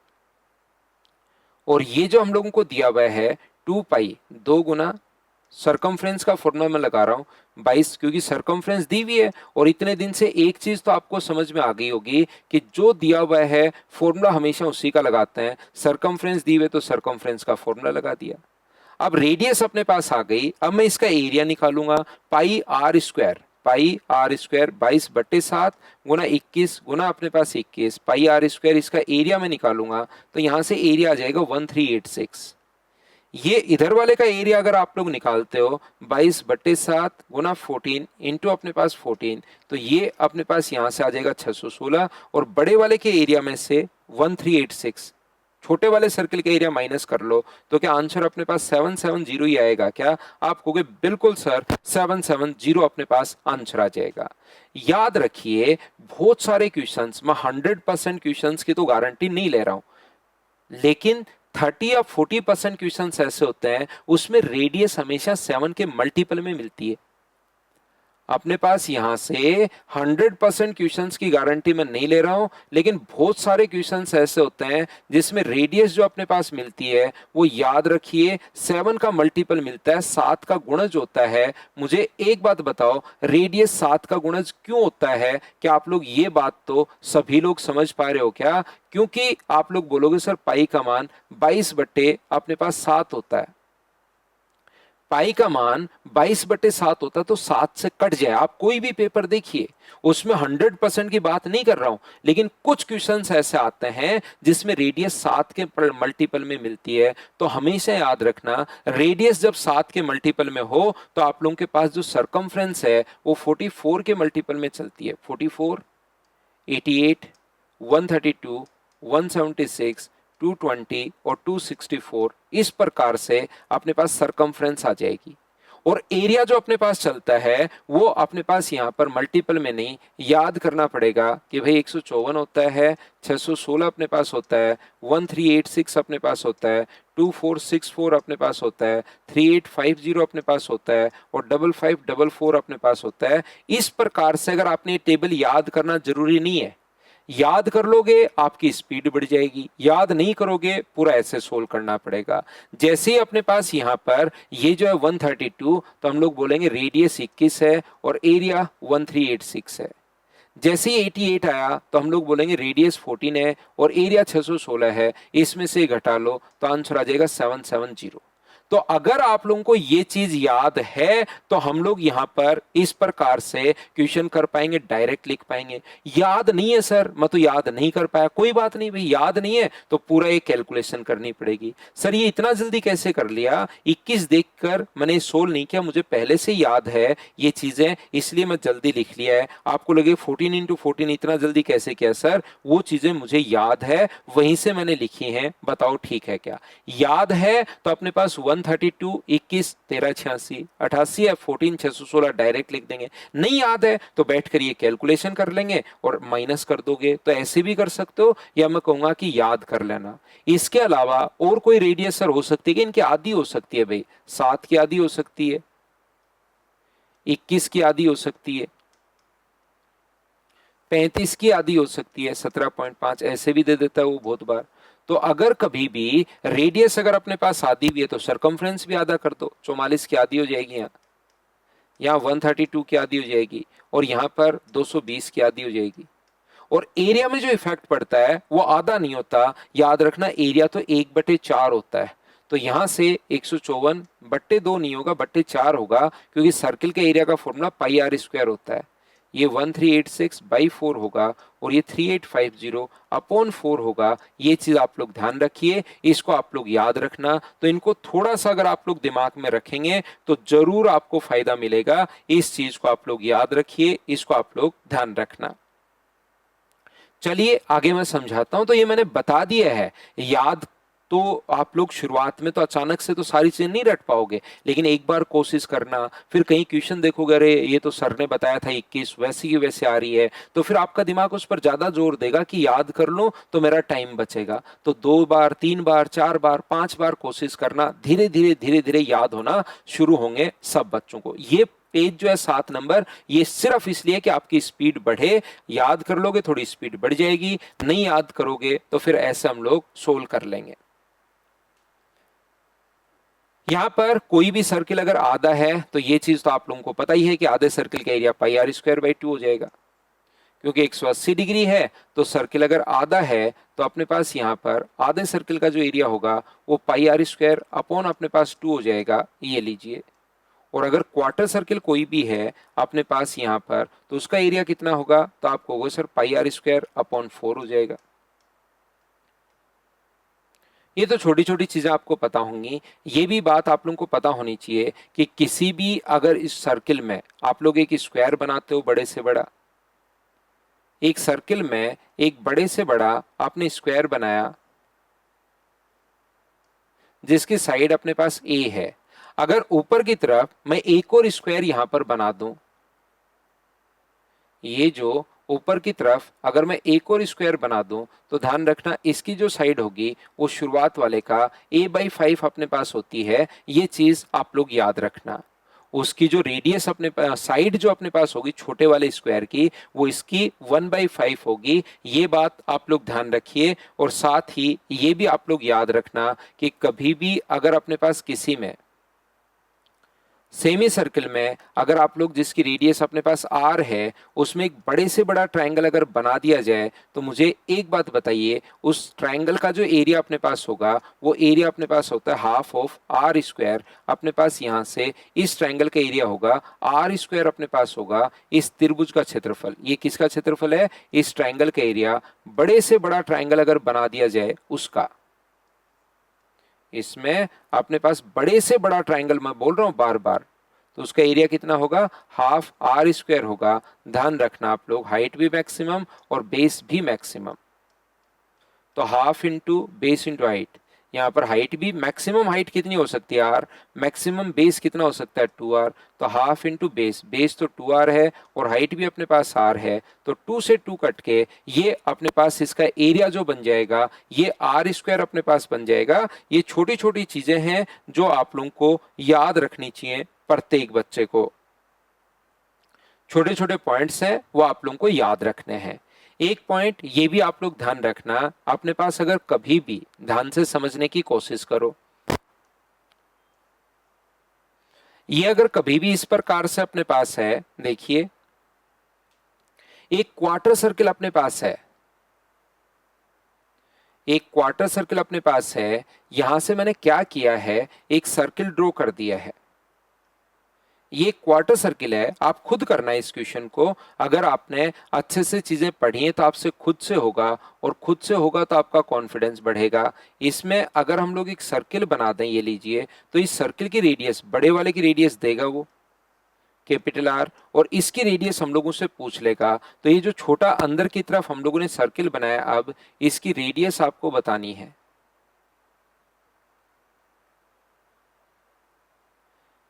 और ये जो हम लोगों को दिया हुआ है 2 पाई 2 गुना सरकमफ्रेंस का फॉर्मूला मैं लगा रहा हूं 22, क्योंकि सरकमफ्रेंस दी हुई है, और इतने दिन से एक चीज तो आपको समझ में आ गई होगी कि जो दिया हुआ है फॉर्मूला हमेशा उसी का लगाते हैं, सरकमफ्रेंस दी हुई तो सरकमफ्रेंस का फॉर्मूला लगा दिया। अब रेडियस अपने पास आ गई, अब मैं इसका एरिया निकालूंगा, पाई आर स्क्वायर 22/7 गुना 21 गुना अपने पास 21 पाई आर स्क्वायर, इसका एरिया में निकालूंगा तो यहां से एरिया आ जाएगा 1386। ये इधर वाले का एरिया अगर आप लोग निकालते हो 22/7 गुना 14 इंटू अपने पास 14, तो ये अपने पास यहां से आ जाएगा 616, और बड़े वाले के एरिया में से 1386 छोटे वाले सर्किल का एरिया माइनस कर लो, तो क्या आंसर अपने पास 770 ही आएगा क्या, आप कहोगे बिल्कुल सर 770 अपने पास आंसर आ जाएगा। याद रखिए बहुत सारे क्वेश्चंस, मैं 100% क्वेश्चंस की तो गारंटी नहीं ले रहा हूं, लेकिन 30 या 40% क्वेश्चंस ऐसे होते हैं उसमें रेडियस हमेशा 7 के मल्टीपल में मिलती है। अपने पास यहां से 100% क्वेश्चंस की गारंटी मैं नहीं ले रहा हूं, लेकिन बहुत सारे क्वेश्चंस ऐसे होते हैं जिसमें रेडियस जो अपने पास मिलती है वो याद रखिए 7 का मल्टीपल मिलता है, 7 का गुणज होता है। मुझे एक बात बताओ, रेडियस 7 का गुणज क्यों होता है? क्या आप लोग ये बात तो सभी लोग समझ पा रहे हो क्या? क्योंकि आप लोग बोलोगे सर पाई का मान 22 बट्टे अपने पास 7 होता है, पाई का मान 22/7 होता तो 7 से कट जाए। आप कोई भी पेपर देखिए, उसमें 100% की बात नहीं कर रहा हूं, लेकिन कुछ क्वेश्चंस ऐसे आते हैं जिसमें रेडियस 7 के मल्टीपल में मिलती है। तो हमेशा याद रखना, रेडियस जब 7 के मल्टीपल में हो तो आप लोगों के पास जो सरकमफ्रेंस है वो 44 के मल्टीपल में चलती है। 44, 88, 132, 176, 220 और 264, इस प्रकार से अपने पास सरकमफ्रेंस आ जाएगी। और एरिया जो अपने पास चलता है वो अपने पास यहां पर मल्टीपल में नहीं, याद करना पड़ेगा कि भाई 154 होता है, 616 अपने पास होता है, 1386 अपने पास होता है, 2464 अपने पास होता है, 3850 अपने पास होता है और 5544 अपने पास होता है। इस प्रकार से अगर आपने टेबल याद करना जरूरी नहीं है, याद कर लोगे आपकी स्पीड बढ़ जाएगी, याद नहीं करोगे पूरा ऐसे सोल्व करना पड़ेगा। जैसे ही अपने पास यहां पर ये जो है 132, तो हम लोग बोलेंगे रेडियस 21 है और एरिया 1386 है। जैसे ही 88 आया तो हम लोग बोलेंगे रेडियस 14 है और एरिया 616 है, इसमें से घटा लो तो आंसर आ जाएगा 770। तो अगर आप लोगों को ये चीज याद है तो हम लोग यहां पर इस प्रकार से क्वेश्चन कर पाएंगे, डायरेक्ट लिख पाएंगे। याद नहीं है सर, मैं तो याद नहीं कर पाया, कोई बात नहीं भाई, याद नहीं है तो पूरा एक कैलकुलेशन करनी पड़ेगी। सर ये इतना जल्दी कैसे कर लिया? 21 देखकर मैंने सोल्व नहीं किया, मुझे पहले से याद है ये चीजें, इसलिए मैं जल्दी लिख लिया है। आपको लगे 14 इंटू 14 इतना जल्दी कैसे किया? सर वो चीजें मुझे याद है, वहीं से मैंने लिखी हैं, बताओ ठीक है क्या? याद है तो अपने पास 132, 21, 13, 86, 88 है, 14, 616 डायरेक्ट लिख देंगे। नहीं याद है तो बैठ कर ये कैलकुलेशन कर लेंगे और माइनस कर दोगे। तो ऐसे भी कर सकते हो, या मैं कहूंगा कि याद कर लेना। इसके अलावा और कोई रेडियस सर हो सकती है कि इनकी आधी हो सकती है? भाई 7 की आधी हो सकती है, 21 की आधी हो सकती है, 35 की आधी हो सकती है, 17.5 ऐसे भी दे देता है वो बहुत बार। तो अगर कभी भी रेडियस अगर अपने पास आधी भी है तो सरकमफ्रेंस भी आधा कर दो, 44 की आधी हो जाएगी, यहाँ 132 की आधी हो जाएगी और यहाँ पर 220 की आधी हो जाएगी। और एरिया में जो इफेक्ट पड़ता है वो आधा नहीं होता, याद रखना एरिया तो 1/4 होता है। तो यहां से 154/2 नहीं होगा, बट्टे 4 होगा, क्योंकि सर्किल के एरिया का फॉर्मूला पाई आर स्क्वायर होता है। ये 1386/4 होगा और ये 3850 अपॉन 4 होगा। ये चीज आप लोग ध्यान रखिए, इसको आप लोग याद रखना। तो इनको थोड़ा सा अगर आप लोग दिमाग में रखेंगे तो जरूर आपको फायदा मिलेगा। इस चीज को आप लोग याद रखिए, इसको आप लोग ध्यान रखना। चलिए आगे मैं समझाता हूं। तो ये मैंने बता दिया है, याद तो आप लोग शुरुआत में तो अचानक से तो सारी चीजें नहीं रट पाओगे, लेकिन एक बार कोशिश करना, फिर कहीं क्वेश्चन देखोगे अरे ये तो सर ने बताया था 21 वैसी की वैसे आ रही है, तो फिर आपका दिमाग उस पर ज्यादा जोर देगा कि याद कर लो तो मेरा टाइम बचेगा। तो 2 बार 3 बार 4 बार 5 बार कोशिश करना, धीरे धीरे धीरे धीरे याद होना शुरू होंगे सब बच्चों को। ये पेज जो है 7 नंबर, ये सिर्फ इसलिए कि आपकी स्पीड बढ़े। याद कर लोगे थोड़ी स्पीड बढ़ जाएगी, नहीं याद करोगे तो फिर ऐसे हम लोग सोल्व कर लेंगे। यहां पर कोई भी सर्किल अगर आधा है तो ये चीज तो आप लोगों को पता ही है कि आधे सर्किल का area pi are square by 2 हो जाएगा, क्योंकि 180 डिग्री है। तो सर्किल अगर आधा है तो अपने पास यहां पर आधे सर्किल का जो एरिया होगा वो पाई आर स्क्वायर अपॉन अपने पास 2 हो जाएगा, ये लीजिए। और अगर क्वार्टर सर्किल कोई भी है अपने पास यहां पर तो उसका एरिया कितना होगा? तो आपको होगा sir pi are square upon 4 हो जाएगा। ये तो छोटी छोटी चीजें आपको पता होंगी। ये भी बात आप लोगों को पता होनी चाहिए कि किसी भी अगर इस सर्किल में आप लोग एक स्क्वायर बनाते हो बड़े से बड़ा, एक सर्किल में एक बड़े से बड़ा आपने स्क्वायर बनाया जिसकी साइड अपने पास ए है। अगर ऊपर की तरफ मैं एक और स्क्वायर यहां पर बना दूं, ये जो ऊपर की तरफ अगर मैं एक और स्क्वायर बना दूं तो ध्यान रखना इसकी जो साइड होगी वो शुरुआत वाले का a/5 अपने पास होती है, ये चीज आप लोग याद रखना। उसकी जो रेडियस अपने साइड जो अपने पास होगी छोटे वाले स्क्वायर की, वो इसकी 1/5 होगी। ये बात आप लोग ध्यान रखिए। और साथ ही ये भी आप लोग याद रखना कि कभी भी अगर अपने पास किसी में सेमी सर्कल में अगर आप लोग जिसकी रेडियस अपने पास आर है उसमें एक बड़े से बड़ा ट्रायंगल अगर बना दिया जाए, तो मुझे एक बात बताइए, उस ट्रायंगल का जो एरिया अपने पास होगा वो एरिया अपने पास होता है हाफ ऑफ आर स्क्वायर। अपने पास यहाँ से इस ट्रायंगल का एरिया होगा आर स्क्वायर, अपने पास होगा इस त्रिभुज का क्षेत्रफल। ये किसका क्षेत्रफल है? इस ट्रायंगल का एरिया। बड़े से बड़ा ट्रायंगल अगर बना दिया जाए उसका, इसमें अपने पास बड़े से बड़ा ट्रायंगल मैं बोल रहा हूं बार बार, तो उसका एरिया कितना होगा? हाफ आर स्क्वायर होगा। ध्यान रखना आप लोग, हाइट भी मैक्सिमम और बेस भी मैक्सिमम। तो half into base into height, यहाँ पर हाइट भी मैक्सिमम हाइट कितनी हो सकती है? आर। मैक्सिमम बेस कितना हो सकता है? 2r। तो हाफ इंटू बेस, बेस तो 2r है और हाइट भी अपने पास r है, तो 2 से 2 कट के ये अपने पास इसका एरिया जो बन जाएगा ये आर स्क्वायर अपने पास बन जाएगा। ये छोटी छोटी चीजें हैं जो आप लोगों को याद रखनी चाहिए, प्रत्येक बच्चे को छोटे छोटे पॉइंट्स हैं वो आप लोगों को याद रखने हैं। एक पॉइंट ये भी आप लोग ध्यान रखना, अपने पास अगर कभी भी ध्यान से समझने की कोशिश करो, ये अगर कभी भी इस प्रकार से अपने पास है, देखिए एक क्वार्टर सर्किल अपने पास है, एक क्वार्टर सर्किल अपने पास है। यहां से मैंने क्या किया है, एक सर्किल ड्रॉ कर दिया है। ये क्वार्टर सर्किल है, आप खुद करना है इस क्वेश्चन को। अगर आपने अच्छे से चीजें पढ़ी हैं तो आपसे खुद से होगा, और खुद से होगा तो आपका कॉन्फिडेंस बढ़ेगा। इसमें अगर हम लोग एक सर्किल बना दें, ये लीजिए, तो इस सर्किल की रेडियस, बड़े वाले की रेडियस देगा वो कैपिटल आर, और इसकी रेडियस हम लोगों से पूछ लेगा। तो ये जो छोटा अंदर की तरफ हम लोगों ने सर्किल बनाया, अब इसकी रेडियस आपको बतानी है।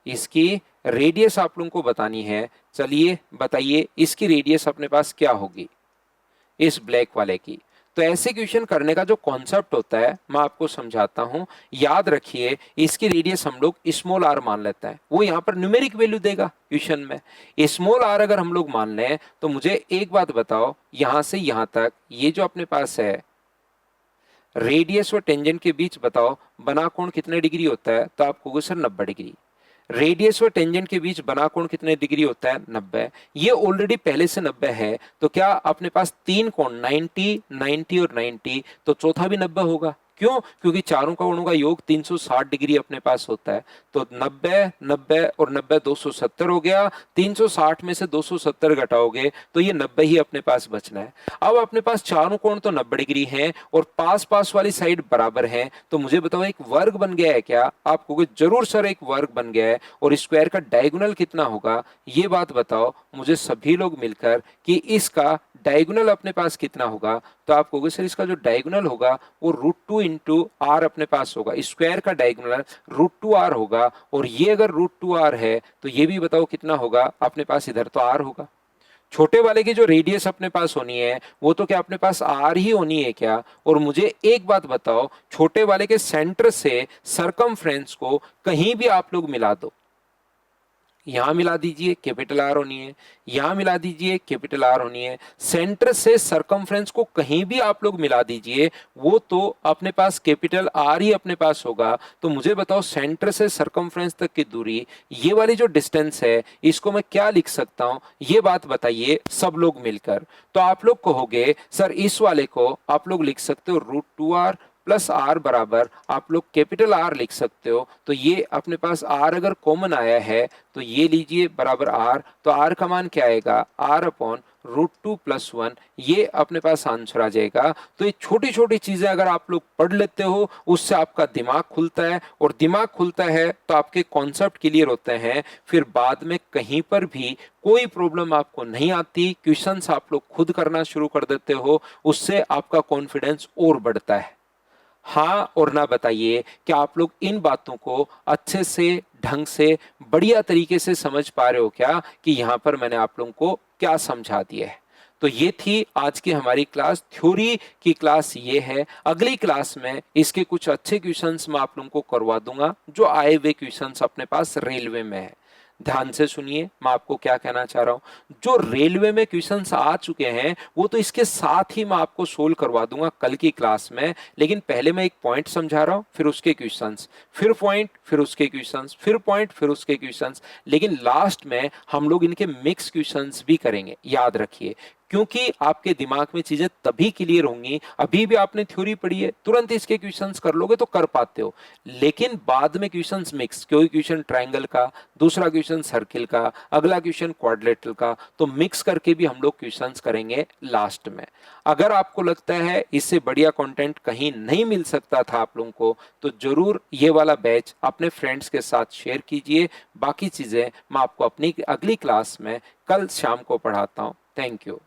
इसकी रेडियस आप लोगों को बतानी है। चलिए बताइए, इसकी रेडियस अपने पास क्या होगी इस ब्लैक वाले की? तो ऐसे क्वेश्चन करने का जो कॉन्सेप्ट होता है मैं आपको समझाता हूं। याद रखिए, इसकी रेडियस हम लोग स्मॉल आर मान लेते हैं, वो यहां पर न्यूमेरिक वैल्यू देगा क्वेश्चन में। स्मॉल आर अगर हम लोग मान लें तो मुझे एक बात बताओ, यहां से यहां तक ये जो अपने पास है रेडियस और टेंजेंट के बीच बताओ बना कोण कितने डिग्री होता है? तो आप कहोगे सर 90 डिग्री। रेडियस और टेंजेंट के बीच बना कोण कितने डिग्री होता है? 90। ये ऑलरेडी पहले से 90 है, तो क्या अपने पास तीन कोण 90, 90 और 90, तो चौथा भी 90 होगा। क्यों? क्योंकि चारों कोणों का योग 360 डिग्री अपने पास होता है। तो 90, 90 और 90 270 हो गया। 360 में से 270 घटाओगे तो ये 90 ही अपने पास बचना है। अब अपने पास चारों कोण तो 90 डिग्री हैं और पास पास वाली साइड बराबर है, तो मुझे बताओ एक वर्ग बन गया है क्या? आप कहोगे जरूर सर एक वर्ग बन गया है। और स्क्वायर का डायगोनल कितना होगा ये बात बताओ मुझे सभी लोग मिलकर कि इसका डायगोनल अपने पास कितना होगा? तो आप कहोगे सर इसका जो डायगोनल होगा वो √2 इंटू आर अपने पास होगा। स्क्वायर का डायगोनल √2r होगा, और ये अगर √2r है तो ये भी बताओ कितना होगा अपने पास? इधर तो r होगा। छोटे वाले की जो रेडियस अपने पास होनी है वो तो क्या अपने पास आर ही होनी है क्या? और मुझे एक बात बताओ, छोटे वाले के सेंटर से सरकमफ्रेंस को कहीं भी आप लोग मिला दो, यहां मिला दीजिए कैपिटल आर होनी है, यहां मिला दीजिए कैपिटल आर होनी है। सेंटर से सरकमफ्रेंस को कहीं भी आप लोग मिला दीजिए, वो तो अपने पास कैपिटल आर ही अपने पास होगा। तो मुझे बताओ सेंटर से सरकमफ्रेंस तक की दूरी, ये वाली जो डिस्टेंस है, इसको मैं क्या लिख सकता हूं? ये बात बताइए सब लोग मिलकर। तो आप लोग कहोगे सर इस वाले को आप लोग लिख सकते हो √2r प्लस आर बराबर आप लोग कैपिटल आर लिख सकते हो। तो ये अपने पास आर अगर कॉमन आया है तो ये लीजिए बराबर आर, तो आर का मान क्या आएगा? आर अपॉन √2 + 1, ये अपने पास आंसर आ जाएगा। तो ये छोटी छोटी चीजें अगर आप लोग पढ़ लेते हो उससे आपका दिमाग खुलता है, और दिमाग खुलता है तो आपके कॉन्सेप्ट क्लियर होते हैं। फिर बाद में कहीं पर भी कोई प्रॉब्लम आपको नहीं आती, क्वेश्चंस आप लोग खुद करना शुरू कर देते हो, उससे आपका कॉन्फिडेंस और बढ़ता है। हाँ और ना बताइए कि आप लोग इन बातों को अच्छे से, ढंग से, बढ़िया तरीके से समझ पा रहे हो क्या कि यहां पर मैंने आप लोगों को क्या समझा दिया है? तो ये थी आज की हमारी क्लास, थ्योरी की क्लास ये है। अगली क्लास में इसके कुछ अच्छे क्वेश्चंस मैं आप लोगों को करवा दूंगा जो आए हुए क्वेश्चंस अपने पास रेलवे में है। ध्यान से सुनिए, मैं आपको क्या कहना चाह रहा हूं। जो रेलवे में क्वेश्चंस आ चुके हैं वो तो इसके साथ ही मैं आपको सोल्व करवा दूंगा कल की क्लास में, लेकिन पहले मैं एक पॉइंट समझा रहा हूं, फिर उसके क्वेश्चंस, फिर पॉइंट, फिर उसके क्वेश्चंस, फिर पॉइंट, फिर उसके क्वेश्चंस, लेकिन लास्ट में हम लोग इनके मिक्स क्वेश्चंस भी करेंगे, याद रखिए। क्योंकि आपके दिमाग में चीजें तभी क्लियर होंगी, अभी भी आपने थ्योरी पढ़ी है, तुरंत इसके क्वेश्चंस कर लोगे तो कर पाते हो, लेकिन बाद में क्वेश्चंस मिक्स, कोई क्वेश्चन ट्रायंगल का, दूसरा क्वेश्चन सर्किल का, अगला क्वेश्चन क्वाड्रिलेटरल का, तो मिक्स करके भी हम लोग क्वेश्चंस करेंगे लास्ट में। अगर आपको लगता है इससे बढ़िया कंटेंट कहीं नहीं मिल सकता था आप लोगों को, तो जरूर ये वाला बैच अपने फ्रेंड्स के साथ शेयर कीजिए। बाकी चीजें मैं आपको अपनी अगली क्लास में कल शाम को पढ़ाता हूँ। Thank you.